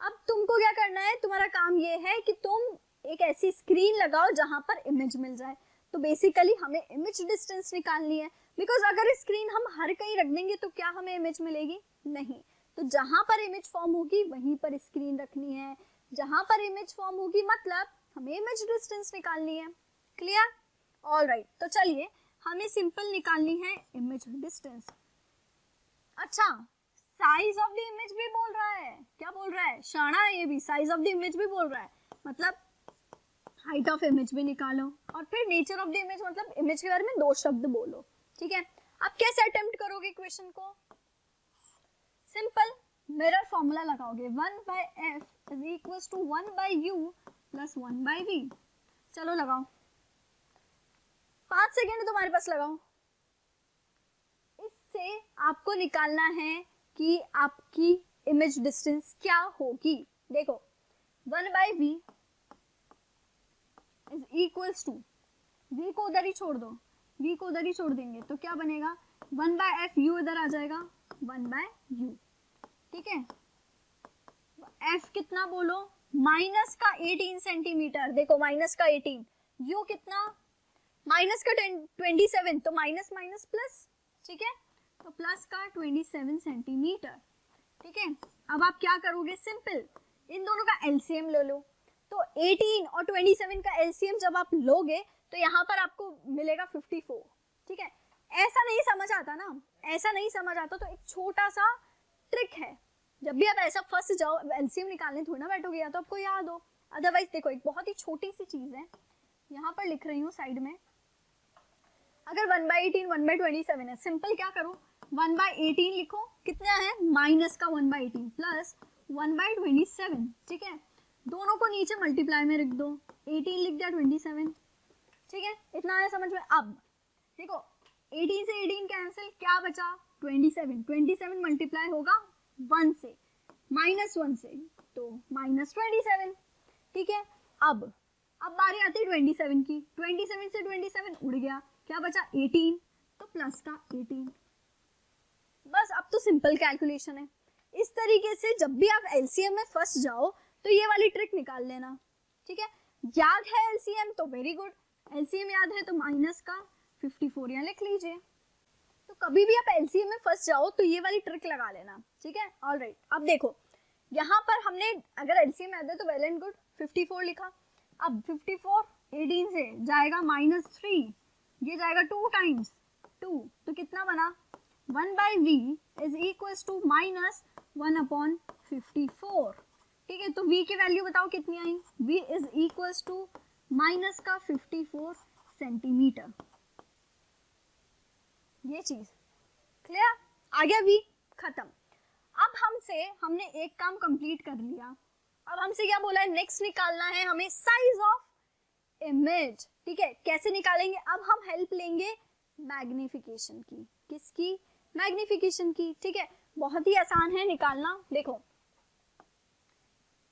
अब तुमको क्या करना है? तुम्हारा काम ये है कि तुम एक ऐसी स्क्रीन लगाओ जहां पर इमेज मिल जाए। तो बेसिकली हमें इमेज डिस्टेंस निकालनी है, बिकॉज अगर स्क्रीन हम हर कहीं रख देंगे तो क्या हमें इमेज मिलेगी? नहीं। तो जहां पर इमेज फॉर्म होगी वहीं पर स्क्रीन रखनी है, जहां पर इमेज फॉर्म होगी मतलब हमें इमेज डिस्टेंस निकालनी है। क्लियर? ऑलराइट, तो चलिए हमें सिंपल निकालनी है इमेज डिस्टेंस। अच्छा, साइज ऑफ द इमेज भी बोल रहा है। क्या बोल रहा है? शाना है ये भी, साइज ऑफ द इमेज भी बोल रहा है, मतलब हाइट ऑफ इमेज भी निकालो और फिर नेचर ऑफ द इमेज, मतलब इमेज के बारे में 2 शब्द बोलो, ठीक है। आप कैसे अटेम्प्ट करोगे क्वेश्चन को? सिंपल मिरर फॉर्मूला लगाओगे, 1/f is equals to 1/u plus 1/v। चलो लगाओ, 5 सेकेंड तुम्हारे पास, लगाओ। इससे आपको निकालना है कि आपकी इमेज डिस्टेंस क्या होगी। देखो 1/v is equals to, v को उधर ही छोड़ दो, v को उधर ही छोड़ देंगे तो क्या बनेगा? 1/f, u इधर आ जाएगा, 1/u, ठीक है। f कितना बोलो? माइनस का 18 सेंटीमीटर। देखो माइनस का 18, u कितना? माइनस का 27, तो माइनस माइनस प्लस, ठीक है, तो प्लस का 27 सेंटीमीटर, ठीक है। अब आप क्या करोगे? सिंपल इन दोनों का एलसीएम ले लो। तो 18 और 27 का एलसीएम जब आप लोगे तो यहाँ पर आपको मिलेगा 54, ठीक है। ऐसा नहीं समझ आता ना, ऐसा नहीं समझ आता तो एक छोटा सा ट्रिक है, जब भी आप ऐसा फंस जाओ एलसीएम निकालने थोड़ा ना बैठोगे, या तो आपको याद हो, अदरवाइज देखो एक बहुत ही छोटी सी चीज है, यहाँ पर लिख रही हूँ साइड में। अगर 1/18 1/27 है, सिंपल क्या करो? 1/18 लिखो, कितना है? माइनस का 1/18 प्लस 1/27, ठीक है। दोनों को नीचे मल्टीप्लाई में रख दो, 18 लिख दिया 27, ठीक है। इतना आया समझ में? अब देखो 18 से 18 कैंसिल, क्या बचा? 27 मल्टीप्लाई होगा 1 से, -1 से, तो -27, ठीक है। अब बारी आती है 27 की, 27 से 27 उड़ गया, क्या बचा 18, तो प्लस का 18। बस अब तो सिंपल कैलकुलेशन है। इस तरीके से जब भी आप एलसीएम में फंस जाओ तो ये वाली ट्रिक निकाल लेना, ठीक है। याद है एलसीएम तो वेरी गुड, एलसीएम याद है तो माइनस का 54 यहाँ लिख लीजिए। तो कभी भी आप एलसीएम में फंस जाओ तो ये वाली ट्रिक लगा लेना, ठीक है। ऑलराइट, अब देखो यहाँ पर हमने अगर एलसीएम याद है तो वेल एंड गुड 54 लिखा। अब 54 18 से जाएगा -3, ये जाएगा 2 टाइम्स 2, तो कितना बना 1/v इज इक्वल्स टू -1/54, ठीक है। तो v की वैल्यू बताओ कितनी आई, v is equals to minus का 54 सेंटीमीटर। ये चीज क्लियर, आ गया v खत्म। अब हमने एक काम कंप्लीट कर लिया। अब हमसे क्या बोला है, नेक्स्ट निकालना है हमें साइज ऑफ इमेज, ठीक है। कैसे निकालेंगे, अब हम हेल्प लेंगे मैग्निफिकेशन की। किसकी, मैग्निफिकेशन की, ठीक है। बहुत ही आसान है निकालना, देखो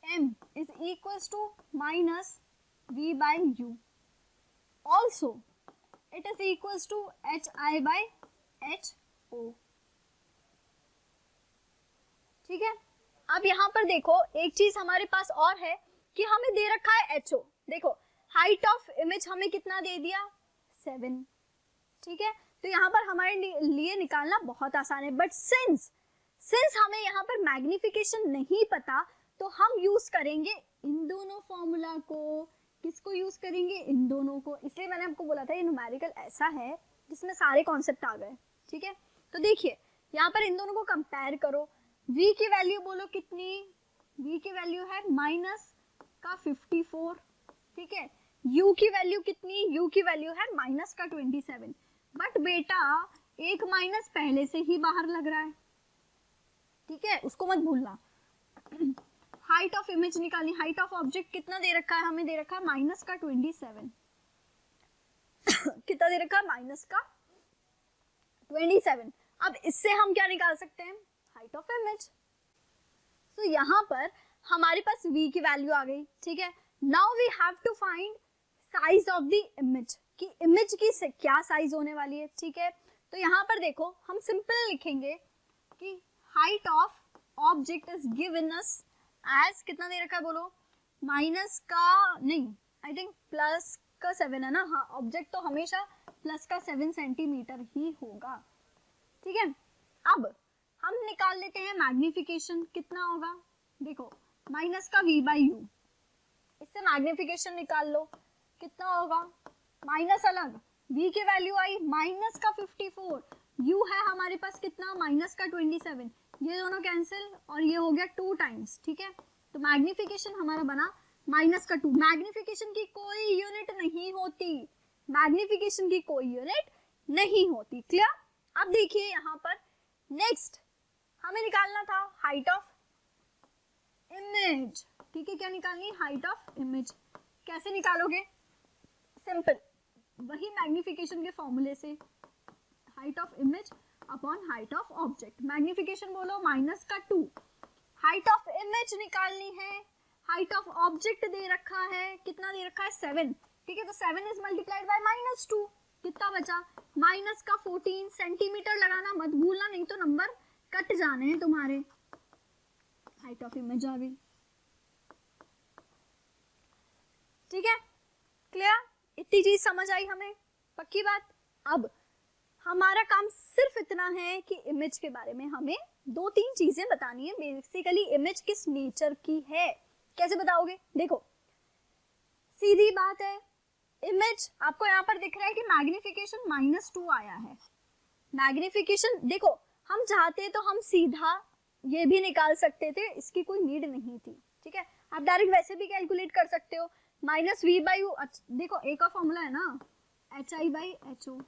m is equals to -v/u, also it is equals to hi/ho, ठीक है। अब यहाँ पर देखो एक चीज हमारे पास और है कि हमें दे रखा है ho, देखो हाइट ऑफ इमेज हमें कितना दे दिया 7, ठीक है। तो यहाँ पर हमारे लिए निकालना बहुत आसान है, बट सिंस हमें यहाँ पर मैग्निफिकेशन नहीं पता तो हम यूज करेंगे इन दोनों फॉर्मूला को। किसको यूज करेंगे, इन दोनों को। इसलिए मैंने आपको बोला था ये न्यूमेरिकल ऐसा है जिसमें सारे कॉन्सेप्ट आ गए, ठीक है। तो देखिए यहाँ पर इन दोनों को कंपेयर करो, v की वैल्यू बोलो कितनी, v की वैल्यू है -54, ठीक है। u की वैल्यू कितनी, u की वैल्यू है -27, बट बेटा एक माइनस पहले से ही बाहर लग रहा है, ठीक है, उसको मत भूलना। हाइट ऑफ इमेज निकालनी, हाइट ऑफ ऑब्जेक्ट कितना दे रखा है, हमें दे रखा है -27 कितना दे रखा है, -27। अब इससे हम क्या निकाल सकते हैं, हाइट ऑफ इमेज। तो यहाँ पर हमारे पास v की वैल्यू आ गई, ठीक है। Now we have to find size of the image, कि इमेज की क्या साइज होने वाली है, ठीक है। तो यहाँ पर देखो हम सिंपल लिखेंगे कि height of object is given us as, कितना दे रखा है बोलो, माइनस का नहीं, आई थिंक प्लस का 7 है ना, हाँ ऑब्जेक्ट तो हमेशा प्लस का 7 सेंटीमीटर ही होगा, ठीक है। अब हम निकाल लेते हैं मैग्निफिकेशन, कितना होगा, देखो माइनस का v/u, इससे मैग्निफिकेशन निकाल लो, कितना होगा, माइनस अलग, v की वैल्यू आई माइनस का 54, u है हमारे पास कितना -27, ये दोनों कैंसिल और ये हो गया 2 टाइम्स, ठीक है। तो मैग्निफिकेशन हमारा बना -2। मैग्निफिकेशन की कोई यूनिट नहीं होती, मैग्निफिकेशन की कोई यूनिट नहीं होती, क्लियर। अब देखिए यहाँ पर नेक्स्ट हमें निकालना था हाइट ऑफ इमेज, ठीक है। क्या निकालनी, हाइट ऑफ इमेज। कैसे निकालोगे, सिंपल, वही मैग्निफिकेशन के फॉर्मूले से, height of image upon height of object. Magnification बोलो -2, हाइट ऑफ इमेज निकालनी है, हाइट ऑफ ऑब्जेक्ट दे रखा है, कितना दे रखा है 7, ठीक है। तो 7 इज मल्टीप्लाइड बाय -2, कितना बचा -14 सेंटीमीटर लगाना मत भूलना, नहीं तो नंबर कट जाने हैं तुम्हारे। हाइट ऑफ इमेज आ गई, ठीक है, क्लियर, इतनी चीज समझ आई हमें, पक्की बात। अब हमारा काम सिर्फ इतना है कि इमेज के बारे में हमें 2-3 चीजें बतानी है। बेसिकली इमेज किस नेचर की है, कैसे बताओगे, देखो सीधी बात है, इमेज आपको यहाँ पर दिख रहा है कि मैग्निफिकेशन -2 आया है। मैग्निफिकेशन देखो हम चाहते तो हम सीधा ये भी निकाल सकते थे, इसकी कोई नीड नहीं थी, ठीक है। आप डायरेक्ट वैसे भी कैलकुलेट कर सकते हो, -v/u, देखो एक और फॉर्मूला है ना hi/ho,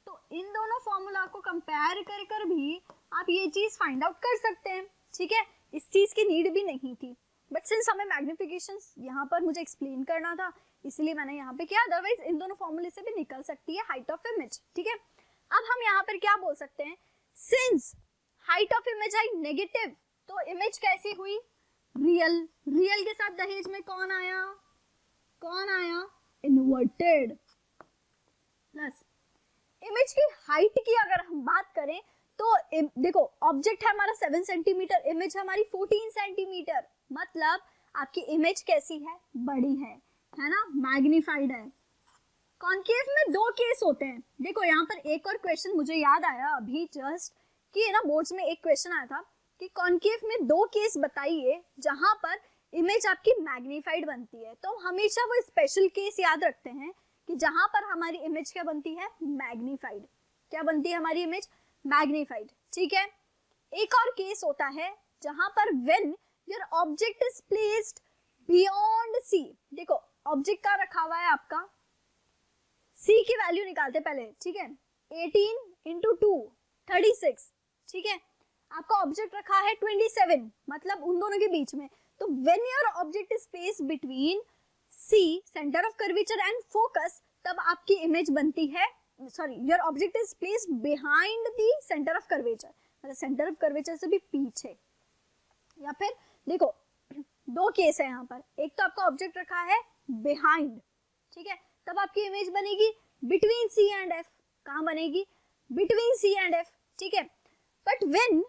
तो इन दोनों फॉर्मूला को कंपेयर कर भी आप ये चीज फाइंड आउट कर सकते हैं, ठीक है। इस चीज की नीड भी नहीं थी, बट सिंस हमें मैग्निफिकेशन यहाँ पर मुझे एक्सप्लेन करना था इसलिए मैंने यहाँ पे किया, अदरवाइज इन दोनों फॉर्मूले से भी निकल सकती है हाइट ऑफ इमेज, ठीक है। अब हम यहाँ पर क्या बोल सकते हैं, since height of image I negative, तो इमेज कैसी हुई, रियल, रियल के साथ दहेज में कौन आया, कौन आया, इन्वर्टेड। प्लस इमेज की हाइट की अगर हम बात करें तो देखो ऑब्जेक्ट है हमारा 7 सेंटीमीटर, इमेज है हमारी 14 सेंटीमीटर, मतलब आपकी इमेज कैसी है, बड़ी है ना, मैग्नीफाइड है। कॉन्केव में दो केस होते हैं। देखो यहाँ पर एक और क्वेश्चन मुझे याद आया अभी जस्ट कि ना बोर्ड्स में एक क्वेश्चन आया था कि कॉन्केव में दो केस बताइए जहां पर इमेज आपकी मैग्नीफाइड बनती है। तो हमेशा वो स्पेशल केस याद रखते हैं कि जहां पर हमारी इमेज क्या बनती है, मैग्नीफाइड। क्या बनती है हमारी इमेज, मैग्नीफाइड, ठीक है। एक और केस होता है जहां पर when your object is placed beyond C. देखो ऑब्जेक्ट का रखा हुआ है आपका, सी की वैल्यू निकालते पहले, ठीक है, 18 इंटू 2 36, ठीक है। आपका ऑब्जेक्ट रखा है 27, मतलब उन दोनों के बीच में। तो when your object is placed between C centre of curvature and focus, तब आपकी इमेज बनती है, sorry your object is placed behind the centre of curvature, मतलब सेंटर ऑफ कर्वेचर से भी पीछे। या फिर देखो दो केस है यहाँ पर, एक तो आपका ऑब्जेक्ट रखा है बिहाइंड, ठीक है, तब आपकी इमेज बनेगी बिटवीन सी एंड एफ। कहाँ बनेगी, बिटवीन सी एंड एफ, ठीक है। बट व्हेन,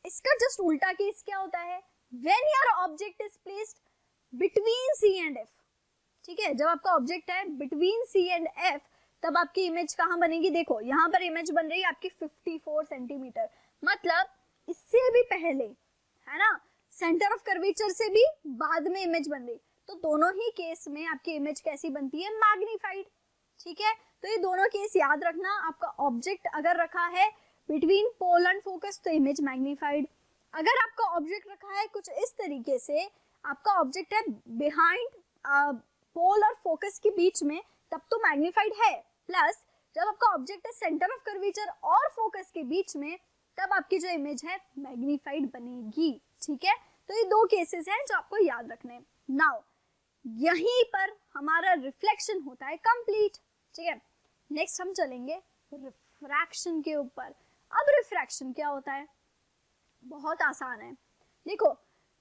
इसका जस्ट उल्टा केस क्या होता है, when your object is placed between C and F, ठीक है, जब आपका ऑब्जेक्ट है बिटवीन सी एंड एफ, तब आपकी इमेज कहाँ बनेगी, देखो यहाँ पर इमेज बन रही है आपकी 54 सेंटीमीटर, मतलब इससे भी पहले, है ना, सेंटर ऑफ कर्वेचर से भी बाद में इमेज बन रही। तो दोनों ही केस में आपकी इमेज कैसी बनती है, मैग्नीफाइड, ठीक है। तो ये दोनों केस याद रखना। आपका ऑब्जेक्ट अगर रखा है बिटवीन पोल एंड फोकस तो इमेज मैग्नीफाइड, अगर आपका ऑब्जेक्ट रखा है कुछ इस तरीके से, आपका ऑब्जेक्ट है बिहाइंड पोल और फोकस के बीच में, तब तो मैग्नीफाइड है। प्लस जब आपका ऑब्जेक्ट है सेंटर ऑफ कर्वेचर और फोकस के बीच में, तब आपकी जो इमेज है मैग्नीफाइड बनेगी, ठीक है। तो ये दो केसेस हैं जो आपको याद रखने। नाउ यहीं पर हमारा रिफ्लेक्शन होता है कंप्लीट, ठीक है। नेक्स्ट हम चलेंगे रिफ्रैक्शन के ऊपर। अब रिफ्रैक्शन क्या होता है, बहुत आसान है। देखो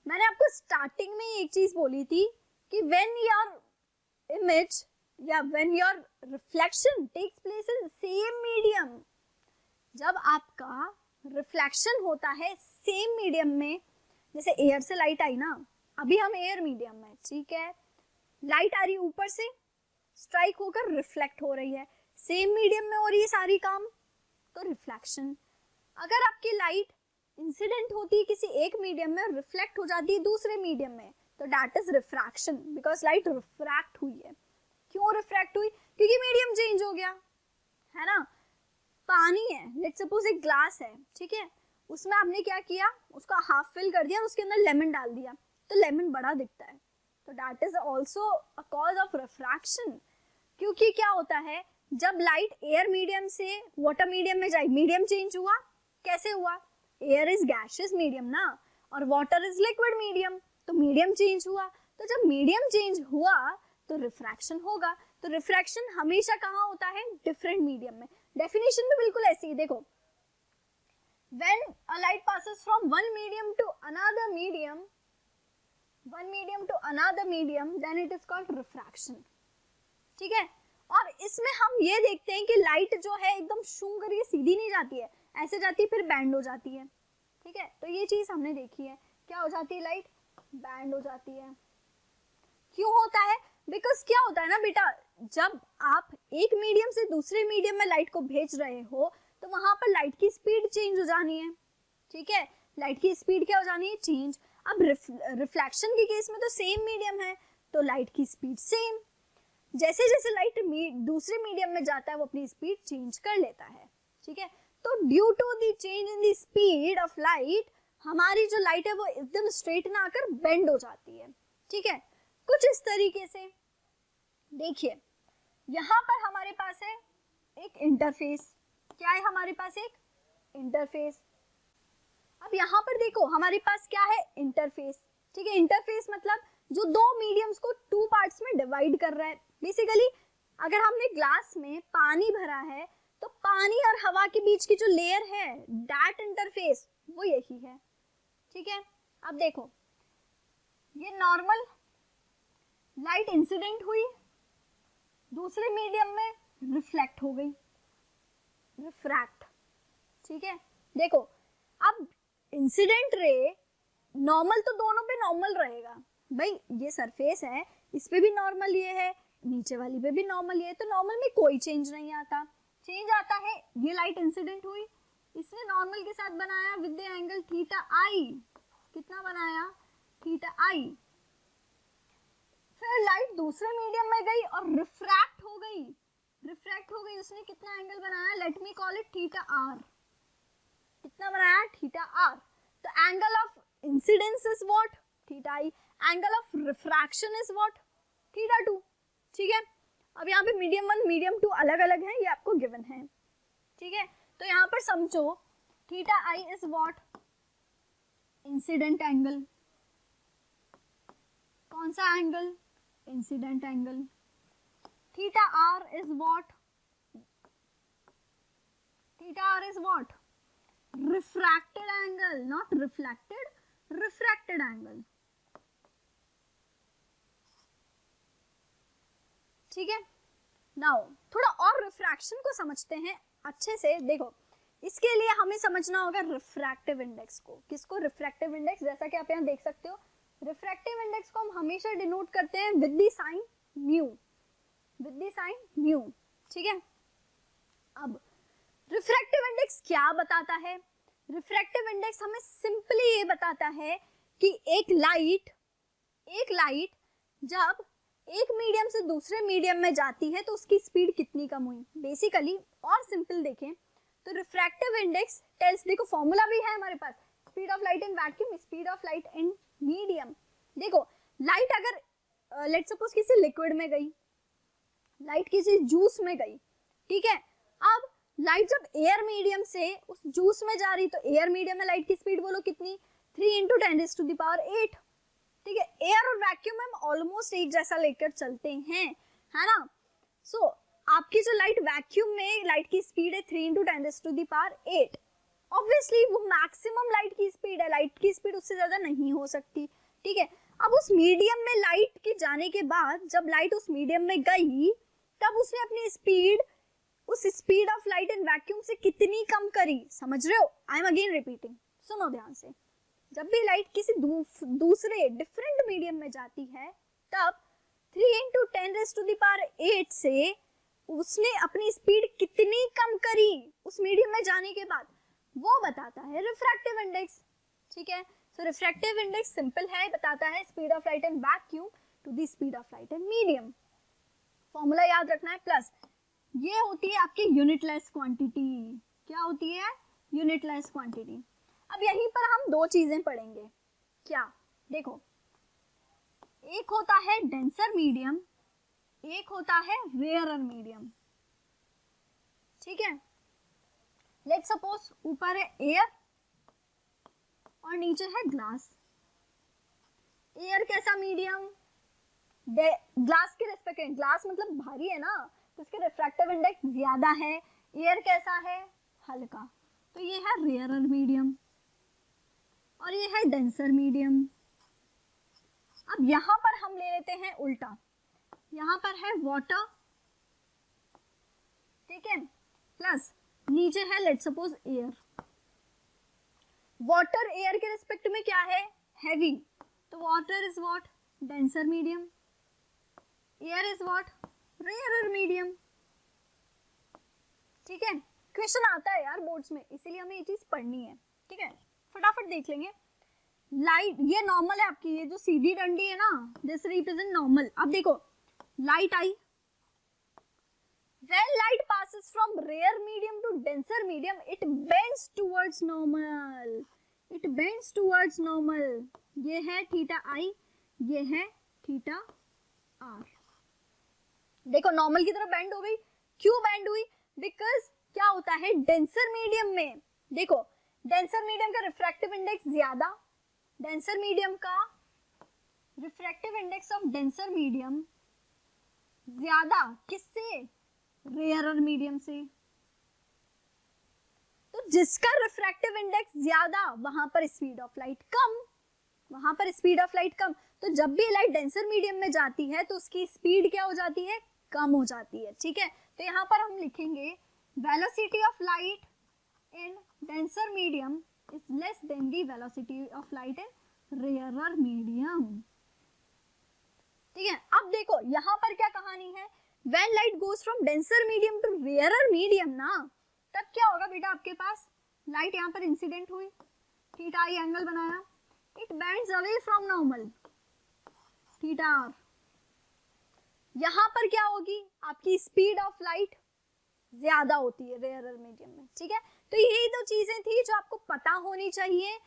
मैंने आपको स्टार्टिंग में एक चीज बोली थी कि व्हेन योर इमेज या when your reflection takes place in same medium, जब आपका रिफ्लेक्शन होता है सेम मीडियम में, जैसे एयर से लाइट आई ना, अभी हम एयर मीडियम में, ठीक है, लाइट आ रही है ऊपर से, स्ट्राइक होकर रिफ्लेक्ट हो रही है, सेम मीडियम में हो रही है सारी काम, तो रिफ्लेक्शन। अगर आपकी लाइट इंसिडेंट होती है किसी एक मीडियम में, रिफ्लेक्ट हो जाती है दूसरे मीडियम में, तो that is refraction, because light refract हुई है। क्यों रिफ्रैक्ट हुई, क्योंकि मीडियम चेंज हो गया, है ना। पानी है, लेट्स सपोज एक ग्लास है, ठीक है, उसमें आपने क्या किया, उसका हाफ फिल कर दिया, उसके अंदर लेमन डाल दिया, तो लेमन बड़ा दिखता है, तो that is also a cause of refraction. क्योंकि क्या होता है, जब लाइट एयर मीडियम से वाटर मीडियम में जाए, मीडियम चेंज हुआ, कैसे हुआ, एयर इज गैसियस मीडियम ना, और वाटर इज लिक्विड मीडियम, तो मीडियम चेंज हुआ। तो जब मीडियम चेंज हुआ तो रिफ्रैक्शन होगा। तो रिफ्रैक्शन हमेशा कहाँ होता है, डिफरेंट मीडियम में। डेफिनेशन में बिल्कुल ऐसी ही, देखो when a light passes from one medium to another medium, then it is called refraction, ठीक है। और इसमें हम ये देखते हैं कि लाइट जो है एकदम शू करके सीधी नहीं जाती है, ऐसे जाती है फिर बैंड हो जाती है, ठीक है। तो ये चीज हमने देखी है, क्या हो जाती है, लाइट बैंड हो जाती है। क्यों होता है, बिकॉज क्या होता है ना बेटा, जब आप एक मीडियम से दूसरे मीडियम में लाइट को भेज रहे हो, तो वहां पर लाइट की स्पीड चेंज हो जानी है, ठीक है, लाइट की स्पीड क्या हो जानी है, चेंज। अब रिफ्लेक्शन के केस में तो सेम मीडियम है, तो लाइट की स्पीड सेम। जैसे जैसे लाइट दूसरे मीडियम में जाता है वो अपनी स्पीड चेंज कर लेता है, ठीक है। तो due to the change in the speed of light, हमारी जो लाइट है वो एकदम स्ट्रेट ना आकर बेंड हो जाती है, ठीक है। कुछ इस तरीके से देखिए, यहाँ पर हमारे पास है एक इंटरफेस, क्या है हमारे पास, एक इंटरफेस। अब यहाँ पर देखो हमारे पास क्या है, इंटरफेस, ठीक है। इंटरफेस मतलब जो दो मीडियम्स को टू पार्ट्स में डिवाइड कर रहा है। बेसिकली अगर हमने ग्लास में पानी भरा है, तो पानी और हवा के बीच की जो लेयर है, दैट इंटरफेस, वो यही है, ठीक है। अब देखो ये नॉर्मल लाइट इंसिडेंट हुई, दूसरे मीडियम में रिफ्लेक्ट हो गई, रिफ्रैक्ट, ठीक है। देखो अब इंसिडेंट रे नॉर्मल तो दोनों पे नॉर्मल रहेगा भाई, ये सरफेस है इस पे भी नॉर्मल ये है, नीचे वाली पे भी नॉर्मल ये है, तो नॉर्मल में कोई चेंज नहीं आता। चेंज आता है ये लाइट इंसिडेंट हुई, इसने नॉर्मल के साथ बनाया विद द एंगल थीटा आई, कितना बनाया थीटा आई, फिर लाइट दूसरे मीडियम में गई और रिफ्रैक्ट हो गई, रिफ्रैक्ट हो गई, उसने कितना एंगल बनाया, let me call it theta R, कितना बनाया थीटा आर। तो angle of incidence is what theta I, angle of refraction is what theta two, ठीक है। अब यहाँ पे मीडियम 1 मीडियम 2 अलग अलग है, ये आपको गिवन है, ठीक है। तो यहाँ पर समझो theta I is what incident angle, कौन सा angle incident angle, theta R is what, theta R is what refracted angle, not reflected, refracted angle, ठीक है। नाउ थोड़ा और रिफ्रैक्शन को समझते हैं अच्छे से। देखो इसके लिए हमें समझना होगा रिफ्रैक्टिव इंडेक्स को, किसको, रिफ्रैक्टिव इंडेक्स, जैसा कि आप यहाँ देख सकते हो रिफ्रैक्टिव इंडेक्स को हम हमेशा डिनोट करते हैं with the sign mu, with the sign mu, ठीक है। अब रिफ्रैक्टिव इंडेक्स क्या बताता है, रिफ्रैक्टिव इंडेक्स हमें सिंपली ये बताता है कि एक लाइट जब एक मीडियम से दूसरे मीडियम में जाती है तो उसकी स्पीड कितनी कम हुई, बेसिकली। और सिंपल देखें तो रिफ्रैक्टिव इंडेक्स टेल्स, देखो फॉर्मूला भी है हमारे पास, speed of light in vacuum, speed of light in medium. देखो लाइट अगर लेट्स सपोज किसी लिक्विड में गई, लाइट किसी जूस में गई, ठीक है। अब लाइट जब एयर मीडियम से उस जूस में जा रही, तो एयर मीडियम में लाइट की स्पीड बोलो कितनी, 3 × 10⁸, ठीक है। एयर और वैक्यूम में हम ऑलमोस्ट एक जैसा लेकर चलते हैं, है ना। सो आपकी जो लाइट वैक्यूम में लाइट की स्पीड है 3 × 10⁸, ऑब्वियसली वो मैक्सिमम लाइट की स्पीड है, लाइट की स्पीड उससे ज्यादा नहीं हो सकती, ठीक है। अब उस मीडियम में लाइट के जाने के बाद जब लाइट उस मीडियम में गई तब उसने अपनी स्पीड, उस speed of light in vacuum से कितनी कम करी, समझ रहे हो। आई एम अगेन रिपीटिंग, सुनो ध्यान से। जब भी लाइट किसी दूसरे डिफरेंट मीडियम में जाती है तब 3 × 10⁸ से उसने अपनी स्पीड कितनी कम करी उस मीडियम में जाने के बाद, वो बताता है रिफ्रैक्टिव इंडेक्स, ठीक है। सो रिफ्रैक्टिव इंडेक्स सिंपल है, बताता है speed of light in vacuum to the speed of light in medium. Formula याद रखना है, प्लस ये होती है आपकी यूनिटलेस क्वांटिटी, क्या होती है यूनिटलेस क्वांटिटी। अब यहीं पर हम दो चीजें पढ़ेंगे, क्या, देखो एक होता है डेंसर मीडियम, एक होता है रेयरर मीडियम, ठीक है। लेट्स सपोज ऊपर है एयर और नीचे है ग्लास। एयर कैसा मीडियम, ग्लास के रेस्पेक्ट में, ग्लास मतलब भारी है ना, तो इसके रिफ्रैक्टिव इंडेक्स ज्यादा है। एयर कैसा है, हल्का, तो ये है रेयरर मीडियम और ये है डेंसर मीडियम। अब यहां पर हम ले लेते हैं उल्टा, यहां पर है वाटर, ठीक है, प्लस नीचे है let's suppose air. Water air के रिस्पेक्ट में क्या है, हैवी, तो water is what denser medium, air is what rarer medium, ठीक है। क्वेश्चन आता है यार बोर्ड्स में, इसीलिए हमें ये चीज पढ़नी है, ठीक है। फटाफट देख लेंगे। लाइट ये नॉर्मल है आपकी, ये जो सीधी डंडी है ना, दिस रिप्रेजेंट नॉर्मल। अब देखो light I, when light passes from rare medium to denser medium it bends towards normal, it bends towards normal। ये है थीटा आई, ये है थीटा आर। देखो नॉर्मल की तरफ बेंड हो गई, क्यों बेंड हुई, बिकॉज क्या होता है डेंसर मीडियम में, देखो डेंसर मीडियम का रिफ्रैक्टिव इंडेक्स ज्यादा, डेंसर मीडियम का refractive index of denser medium ज्यादा किससे, रेयरर मीडियम से। तो जिसका रिफ्रैक्टिव इंडेक्स ज्यादा वहां पर स्पीड ऑफ लाइट कम, वहां पर स्पीड ऑफ लाइट कम। तो जब भी लाइट डेंसर मीडियम में जाती है तो उसकी स्पीड क्या हो जाती है, कम हो जाती है, ठीक है। तो यहाँ पर हम लिखेंगे velocity of light in denser medium is less than the velocity of light in rarer medium, ठीक है। अब देखो यहाँ पर क्या कहानी है, when light goes from denser medium to rarer medium ना, तब क्या होगा बेटा, आपके पास लाइट यहाँ पर इंसिडेंट हुई, थीटा आई एंगल बनाया, it bends away from normal, theta R. यहाँ पर क्या होगी, आपकी स्पीड ऑफ लाइट ज्यादा होती है रेयरर मीडियम में, ठीक है। तो यही दो चीजें थी जो आपको पता होनी चाहिए,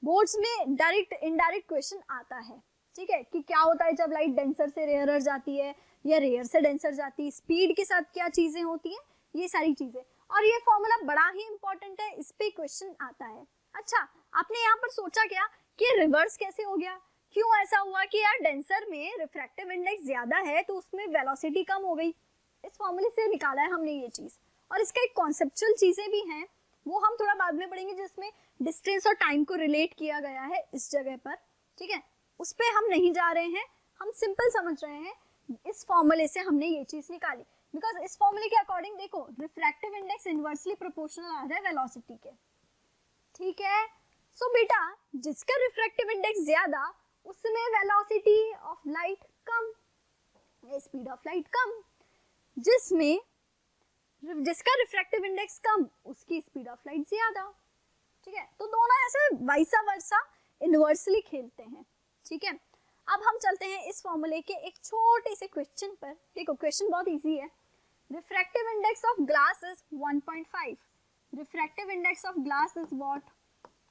बोर्ड्स में डायरेक्ट इनडायरेक्ट क्वेश्चन आता है, ठीक है, कि क्या होता है जब लाइट डेंसर से रेयरर जाती है या रेयर से डेंसर जाती है, स्पीड के साथ क्या चीजें होती है, ये सारी चीजें। और ये फॉर्मूला बड़ा ही इंपॉर्टेंट है, इस पे क्वेश्चन आता है। अच्छा, आपने यहाँ पर सोचा क्या कि रिवर्स कैसे हो गया, क्यों ऐसा हुआ कि यार डेंसर में रिफ्रैक्टिव इंडेक्स ज्यादा है तो उसमें वेलोसिटी कम हो गई, इस फॉर्मूले से निकाला है हमने ये चीज। और इसका एक कॉन्सेप्चुअल चीजें भी हैं, वो हम थोड़ा बाद में पढ़ेंगे, जिसमें डिस्टेंस और टाइम को रिलेट किया गया है इस जगह पर, ठीक है। उस पर हम नहीं जा रहे हैं, हम सिंपल समझ रहे हैं, इस फॉर्मूले से हमने ये चीज निकाली। बिकॉज इस फॉर्मूले के अकॉर्डिंग देखो रिफ्रैक्टिव इंडेक्स इनवर्सली प्रोपोर्शनल आ रहा है वेलोसिटी के, ठीक है। सो बेटा जिसका रिफ्रैक्टिव इंडेक्स ज्यादा उसमें वेलोसिटी ऑफ लाइट कम, स्पीड ऑफ लाइट कम, जिसका रिफ्रैक्टिव इंडेक्स कम उसकी स्पीड ऑफ लाइट ज्यादा, ठीक है। तो दोनों ऐसे वाइसा वर्सा इनवर्सली खेलते हैं, ठीक है। अब हम चलते हैं इस फॉर्मूले के एक छोटे से क्वेश्चन पर। देखो क्वेश्चन बहुत इजी है, refractive index of glass is 1.5, refractive index of glass is what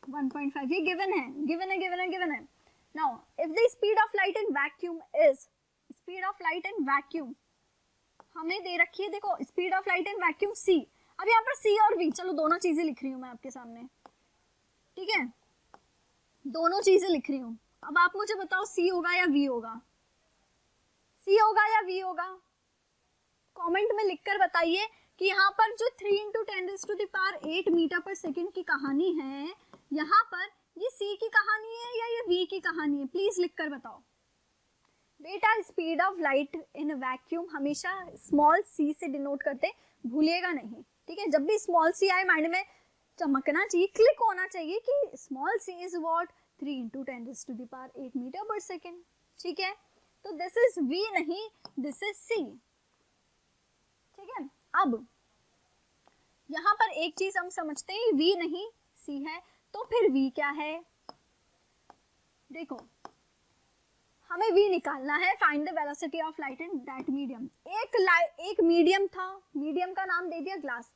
1.5, ये गिवन है। Now if the speed of light in vacuum is, speed of light in vacuum हमें दे रखी है, देखो speed of light in vacuum c, अब यहाँ पर c और v, चलो दोनों चीजें लिख रही हूँ मैं आपके सामने, ठीक है, दोनों चीजें लिख रही हूँ। अब आप मुझे बताओ c होगा या v होगा, c होगा या v होगा, कमेंट में लिखकर बताइए कि यहाँ पर जो 3 × 10⁸ मीटर पर सेकेंड की कहानी है, यहाँ पर ये c की कहानी है या ये v की कहानी है, प्लीज लिखकर बताओ। बेटा speed of light in vacuum हमेशा स्मॉल c से डिनोट करते, भूलिएगा नहीं, ठीक है। जब भी स्मॉल c आए माइंड में चमकना चाहिए, क्लिक होना चाहिए कि small c is what 3 × 10⁸ metre per second, ठीक है। तो दिस इज v नहीं, दिस इज c, ठीक है। अब यहाँ पर एक चीज हम समझते हैं, v नहीं c है, तो फिर v क्या है, देखो हमें v निकालना है, find the velocity of light in that medium. एक मीडियम था, मीडियम का नाम दे दिया ग्लास।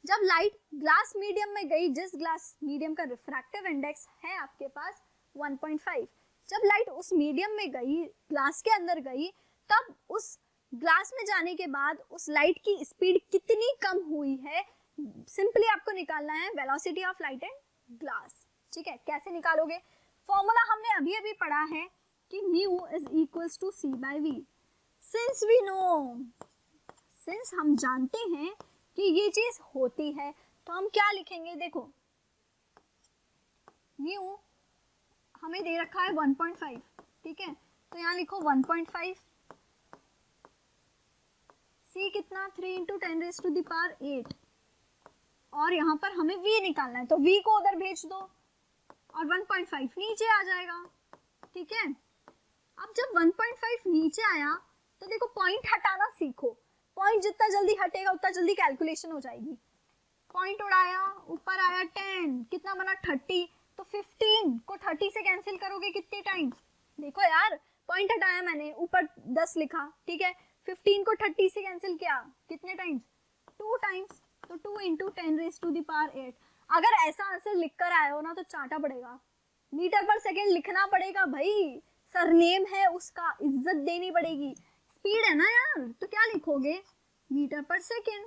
जब लाइट ग्लास मीडियम में गई, जिस ग्लास मीडियम का रिफ्रैक्टिव इंडेक्स है आपके पास 1.5, जब लाइट उस मीडियम में गई, ग्लास के अंदर गई, तब उस ग्लास में जाने के बाद उस लाइट की स्पीड कितनी कम हुई है, सिंपली आपको निकालना है velocity of light in glass, ठीक है। कैसे निकालोगे, फॉर्मूला हमने अभी अभी पढ़ा है कि mu is equals to c by v। Since we know, since हम जानते हैं कि ये चीज होती है, तो हम क्या लिखेंगे, देखो mu हमें दे रखा है 1.5, ठीक है, तो यहाँ लिखो 1.5, c कितना 3 × 10⁸, और यहाँ पर हमें v निकालना है, तो v को उधर भेज दो और 1.5 नीचे आ जाएगा, ठीक है। अब जब 1.5 नीचे आया तो देखो पॉइंट हटाना सीखो, पॉइंट जितना जल्दी हटेगा उतना जल्दी कैलकुलेशन हो जाएगी। पॉइंट उड़ाया, ऊपर आया 10, कितना बना 30, तो 15 को 30 से कैंसिल करोगे कितने टाइम्स, देखो यार पॉइंट हटाया मैंने, ऊपर 10 लिखा, ठीक है, 15 को 30 से कैंसिल किया कितने टाइम्स, 2 टाइम्स, तो 2 × 10⁸। अगर ऐसा आंसर लिख कर आए हो ना तो चाटा पड़ेगा, मीटर पर सेकेंड लिखना पड़ेगा भाई, सरनेम है उसका, इज्जत देनी पड़ेगी, स्पीड है ना यार, तो क्या लिखोगे मीटर पर सेकेंड,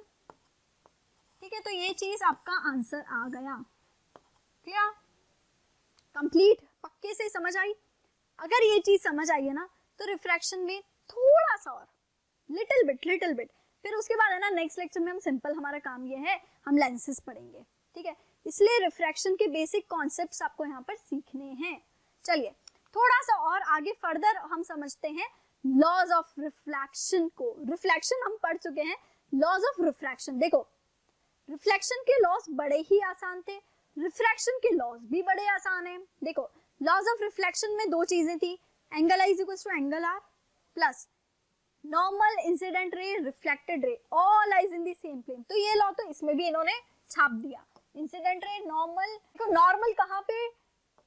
ठीक है। तो ये चीज आपका आंसर आ गया, क्लियर, कंप्लीट, पक्के से समझ आई। अगर ये चीज समझ आई है ना तो रिफ्रैक्शन में थोड़ा सा और लिटिल बिट, फिर उसके बाद है ना नेक्स्ट लेक्चर में हम सिंपल, हमारा काम ये है हम लेंसेज पढ़ेंगे, ठीक है। इसलिए रिफ्रैक्शन के बेसिक कॉन्सेप्ट्स आपको यहाँ पर सीखने हैं। चलिए थोड़ा सा और आगे फर्दर हम समझते हैं लॉज ऑफ रिफ्लेक्शन को। रिफ्लेक्शन हम पढ़ चुके हैं, लॉज ऑफ रिफ्रैक्शन। देखो रिफ्लेक्शन के लॉज बड़े ही आसान थे, रिफ्रैक्शन के लॉज भी बड़े आसान हैं। देखो लॉज ऑफ रिफ्लेक्शन में दो चीजें थी, angle I is equal to angle R plus normal incident ray reflected ray all lies in the same plane. तो ये लॉ तो इसमें भी इन्होंने छाप दिया, इंसिडेंट रे नॉर्मल, देखो नॉर्मल कहाँ पे,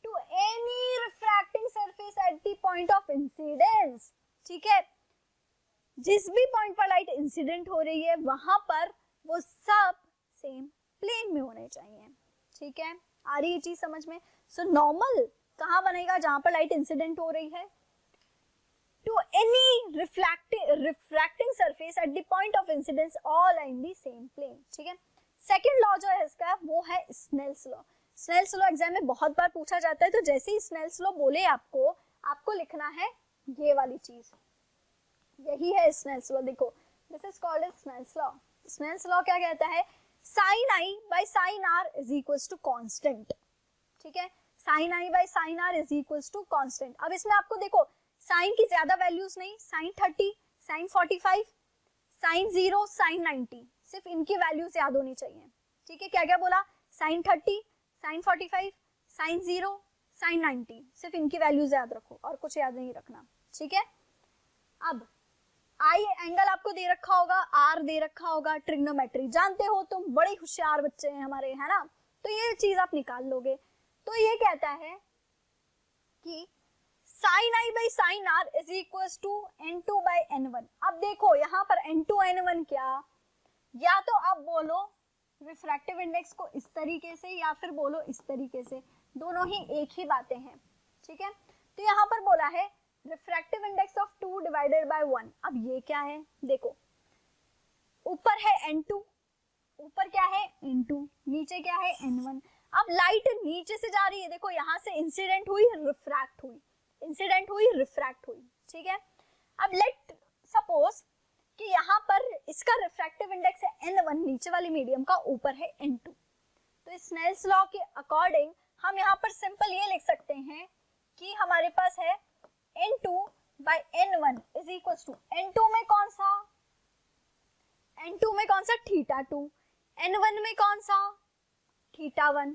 to any refracting surface at the point of incidence. ठीक है, जिस भी पॉइंट पर लाइट इंसिडेंट हो रही है वहां पर वो सब सेम प्लेन में होने चाहिए। ठीक है, आ रही है चीज समझ में। सो नॉर्मल कहाँ बनेगा, जहां पर लाइट इंसिडेंट हो रही है, to any refracting surface at the point of incidence all in the same plane. ठीक है, सेकंड लॉ जो है इसका वो है Snell's law. Snell's law exam में बहुत बार पूछा जाता है, तो जैसे ही स्नेल्स लॉ बोले आपको लिखना है ये वाली चीज, यही है स्नेल्स लॉ। देखो this is called as Snell's law. Snell's law क्या कहता है, sine I by sine R is equals to constant. ठीक है, sine I by sine R is equals to constant. अब इसमें आपको देखो साइन की ज्यादा वैल्यूज नहीं, साइन 30, साइन 45, साइन 0, साइन 90, सिर्फ इनकी वैल्यूज याद होनी चाहिए। ठीक है, क्या क्या बोला, साइन 30, साइन 45, साइन 0, साइन 90, सिर्फ इनकी वैल्यूज याद रखो और कुछ याद नहीं रखना। ठीक है, अब आई एंगल आपको दे रखा होगा, आर दे रखा होगा, ट्रिग्नोमेट्री जानते हो तुम, बड़े होशियार बच्चे हैं हमारे, है ना, तो ये चीज आप निकाल लोगे। तो ये कहता है कि sine I by sine R is equal to n2 by n1। अब देखो यहाँ पर n2 n1 क्या, या तो आप बोलो रिफ्रैक्टिव इंडेक्स को इस तरीके से या फिर बोलो इस तरीके से, दोनों ही एक ही बातें हैं। ठीक है, तो यहाँ पर बोला है refractive index of 2 divided by 1। अब ये क्या है, देखो ऊपर है n2, ऊपर क्या है n2, नीचे क्या है n1। अब लाइट नीचे से जा रही है, देखो यहाँ से इंसिडेंट हुई, रिफ्रैक्ट हुई, इंसिडेंट हुई, रिफ्रैक्ट हुई। ठीक है, अब लेट सपोज कि यहाँ पर इसका रिफ्रैक्टिव इंडेक्स है n1, नीचे वाली मीडियम का, ऊपर है n2। तो स्नेल्स लॉ के अकॉर्डिंग हम यहाँ पर सिंपल ये लिख सकते हैं कि हमारे पास है n2 by n1 is equals to n2 में कौन सा, n2 में कौन सा थीटा 2, n1 में कौन सा थीटा 1।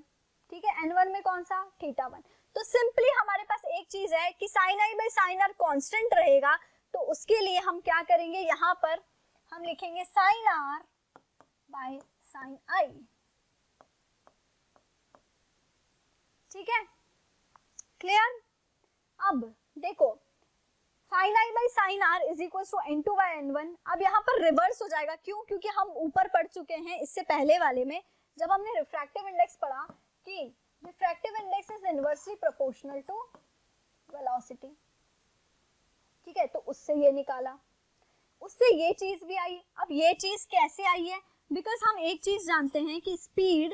ठीक है, n1 में कौन सा थीटा 1। तो सिंपली हमारे पास एक चीज है कि sine I by sine R constant रहेगा, तो उसके लिए हम क्या करेंगे, यहाँ पर हम लिखेंगे sine R by sine I. ठीक है, क्लियर। अब देखो sine I by sine R is equal to n2 by n1। अब यहाँ पर रिवर्स हो जाएगा, क्यों, क्योंकि हम ऊपर पढ़ चुके हैं इससे पहले वाले में, जब हमने रिफ्रैक्टिव इंडेक्स पढ़ा कि refractive index is inversely proportional to velocity. ठीक है, तो उससे ये निकाला, उससे ये चीज भी आई। अब ये चीज कैसे आई है, बिकॉज हम एक चीज जानते हैं कि speed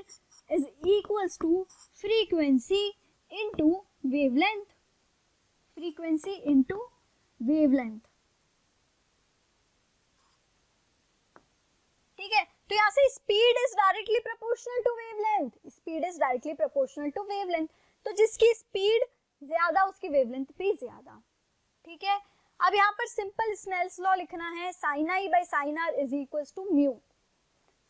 is equals to frequency into wavelength, frequency into wavelength. ठीक है, तो यहाँ से speed is directly proportional to wavelength, speed is directly proportional to wavelength, तो जिसकी स्पीड ज्यादा उसकी वेवलेंथ भी ज्यादा। ठीक है, अब यहाँ पर सिंपल स्नेल्स लॉ लिखना है, sine I by sine R is equal to mu,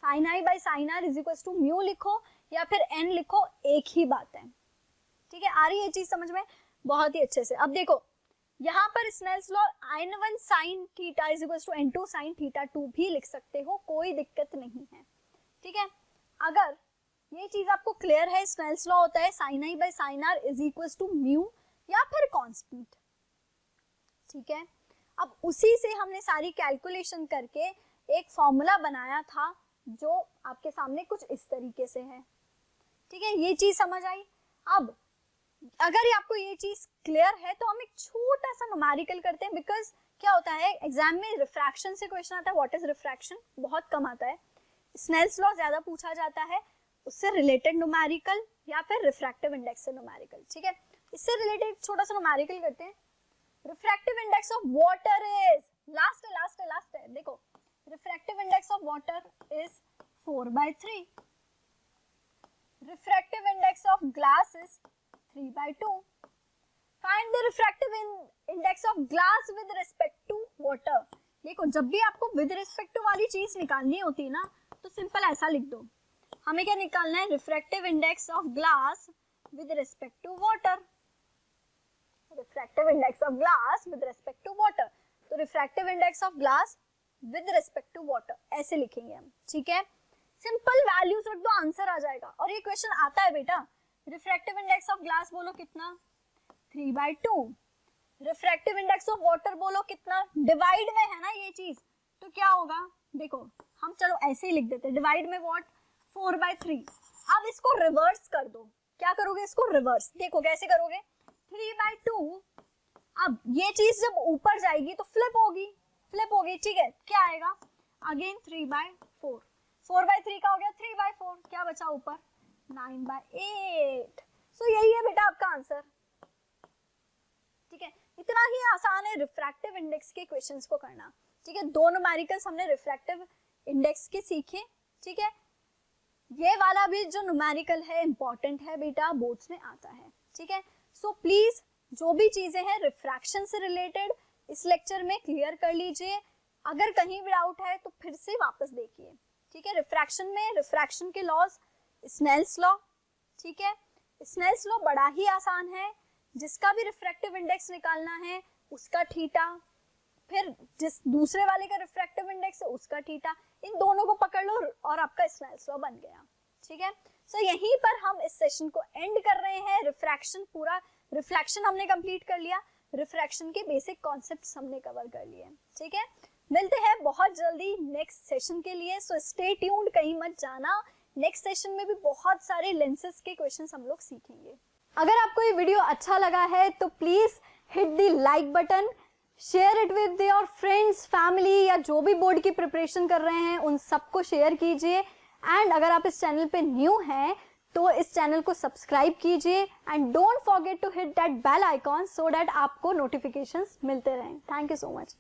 sine I by sine R is equal to mu लिखो या फिर n लिखो, एक ही बात है। ठीक है, आ रही है ये चीज समझ में, बहुत ही अच्छे से। अब देखो यहाँ पर Snell's law n1 sin theta is equal to n2 sin theta 2 भी लिख सकते हो, कोई दिक्कत नहीं है। ठीक है, अगर ये चीज आपको क्लियर है, स्नेल्स लॉ होता है sine I by sine R is equal to mu या फिर कांस्टेंट। ठीक है, अब उसी से हमने सारी कैलकुलेशन करके एक फॉर्मूला बनाया था जो आपके सामने कुछ इस तरीके से है। ठीक है, ये चीज समझ आई। अब अगर आपको ये चीज क्लियर है तो हम एक छोटा सा न्यूमेरिकल करते हैं, बिकॉज क्या होता है एग्जाम में रिफ्रैक्शन से क्वेश्चन आता है, व्हाट इज रिफ्रैक्शन, बहुत कम आता है। स्नेल्स लॉ ज्यादा पूछा जाता है, उससे रिलेटेड न्यूमेरिकल या फिर रिफ्रैक्टिव इंडेक्स से न्यूमेरिकल। ठीक है, इससे रिलेटेड छोटा सा न्यूमेरिकल करते हैं। Refractive index of water is, last है, देखो refractive index of water is 4/3, refractive index of glass is 3/2। Find the refractive index of glass with respect to water. देखो जब भी आपको विद रिस्पेक्ट टू वाली चीज निकालनी होती है ना, तो सिंपल ऐसा लिख दो, हमें क्या निकालना है, refractive index of glass with respect to water. Refractive index of glass with respect to water, तो refractive index of glass with respect to water ऐसे लिखेंगे हम, ठीक है। सिंपल वैल्यूज रख दो, आंसर आ जाएगा। और ये क्वेश्चन आता है बेटा, रिफ्रैक्टिव इंडेक्स ऑफ ग्लास बोलो कितना, 3/2। रिफ्रैक्टिव इंडेक्स ऑफ वाटर बोलो कितना, डिवाइड में है ना ये चीज, तो क्या होगा, देखो हम चलो ऐसे ही लिख देते, डिवाइड में व्हाट, 4/3। अब इसको रिवर्स कर दो, क्या करोगे इसको रिवर्स, देखो कैसे करोगे, 3/2। अब ये चीज जब ऊपर जाएगी तो फ्लिप होगी, ठीक है, क्या आएगा, अगेन 3/4, 4/3 का हो गया 3/4, क्या बचा ऊपर, 9/8। सो यही है बेटा आपका आंसर, ठीक है। इतना ही आसान है रिफ्रैक्टिव इंडेक्स के क्वेश्चंस को करना, ठीक है। दो न्यूमेरिकल्स हमने रिफ्रैक्टिव इंडेक्स के सीखे, ठीक है। ये वाला भी जो न्यूमेरिकल है इंपॉर्टेंट है बेटा, बोर्ड्स में आता है, ठीक है। सो प्लीज जो भी चीजें हैं रिफ्रैक्शन से रिलेटेड इस लेक्चर में क्लियर कर लीजिए। अगर कहीं भी डाउट है तो फिर से वापस देखिए, ठीक है। रिफ्रैक्शन में रिफ्रैक्शन के लॉज, स्नेल्स लॉ, ठीक है। स्नेल्स लॉ बड़ा ही आसान है, जिसका भी रिफ्रैक्टिव इंडेक्स निकालना है उसका थीटा, फिर जिस दूसरे वाले का रिफ्रैक्टिव इंडेक्स है उसका थीटा, इन दोनों को पकड़ लो और आपका स्नेल्स लॉ बन गया, ठीक है। सो यहीं पर हम इस सेशन को एंड कर रहे हैं। रिफ्रैक्शन हमने कंप्लीट कर लिया, रिफ्रैक्शन के बेसिक कॉन्सेप्ट्स हमने कवर कर लिए, ठीक है। मिलते हैं बहुत जल्दी नेक्स्ट सेशन के लिए, सो स्टे ट्यून्ड, कहीं मत जाना। नेक्स्ट सेशन में भी बहुत सारे लेंसेज के क्वेश्चंस हम लोग सीखेंगे। अगर आपको ये वीडियो अच्छा लगा है तो please hit the like button, share it with your friends, family, या जो भी बोर्ड की प्रिपरेशन कर रहे हैं उन सबको शेयर कीजिए। एंड अगर आप इस चैनल पे न्यू हैं तो इस चैनल को सब्सक्राइब कीजिए and don't forget to hit that bell icon so that आपको नोटिफिकेशंस मिलते रहें। Thank you so much.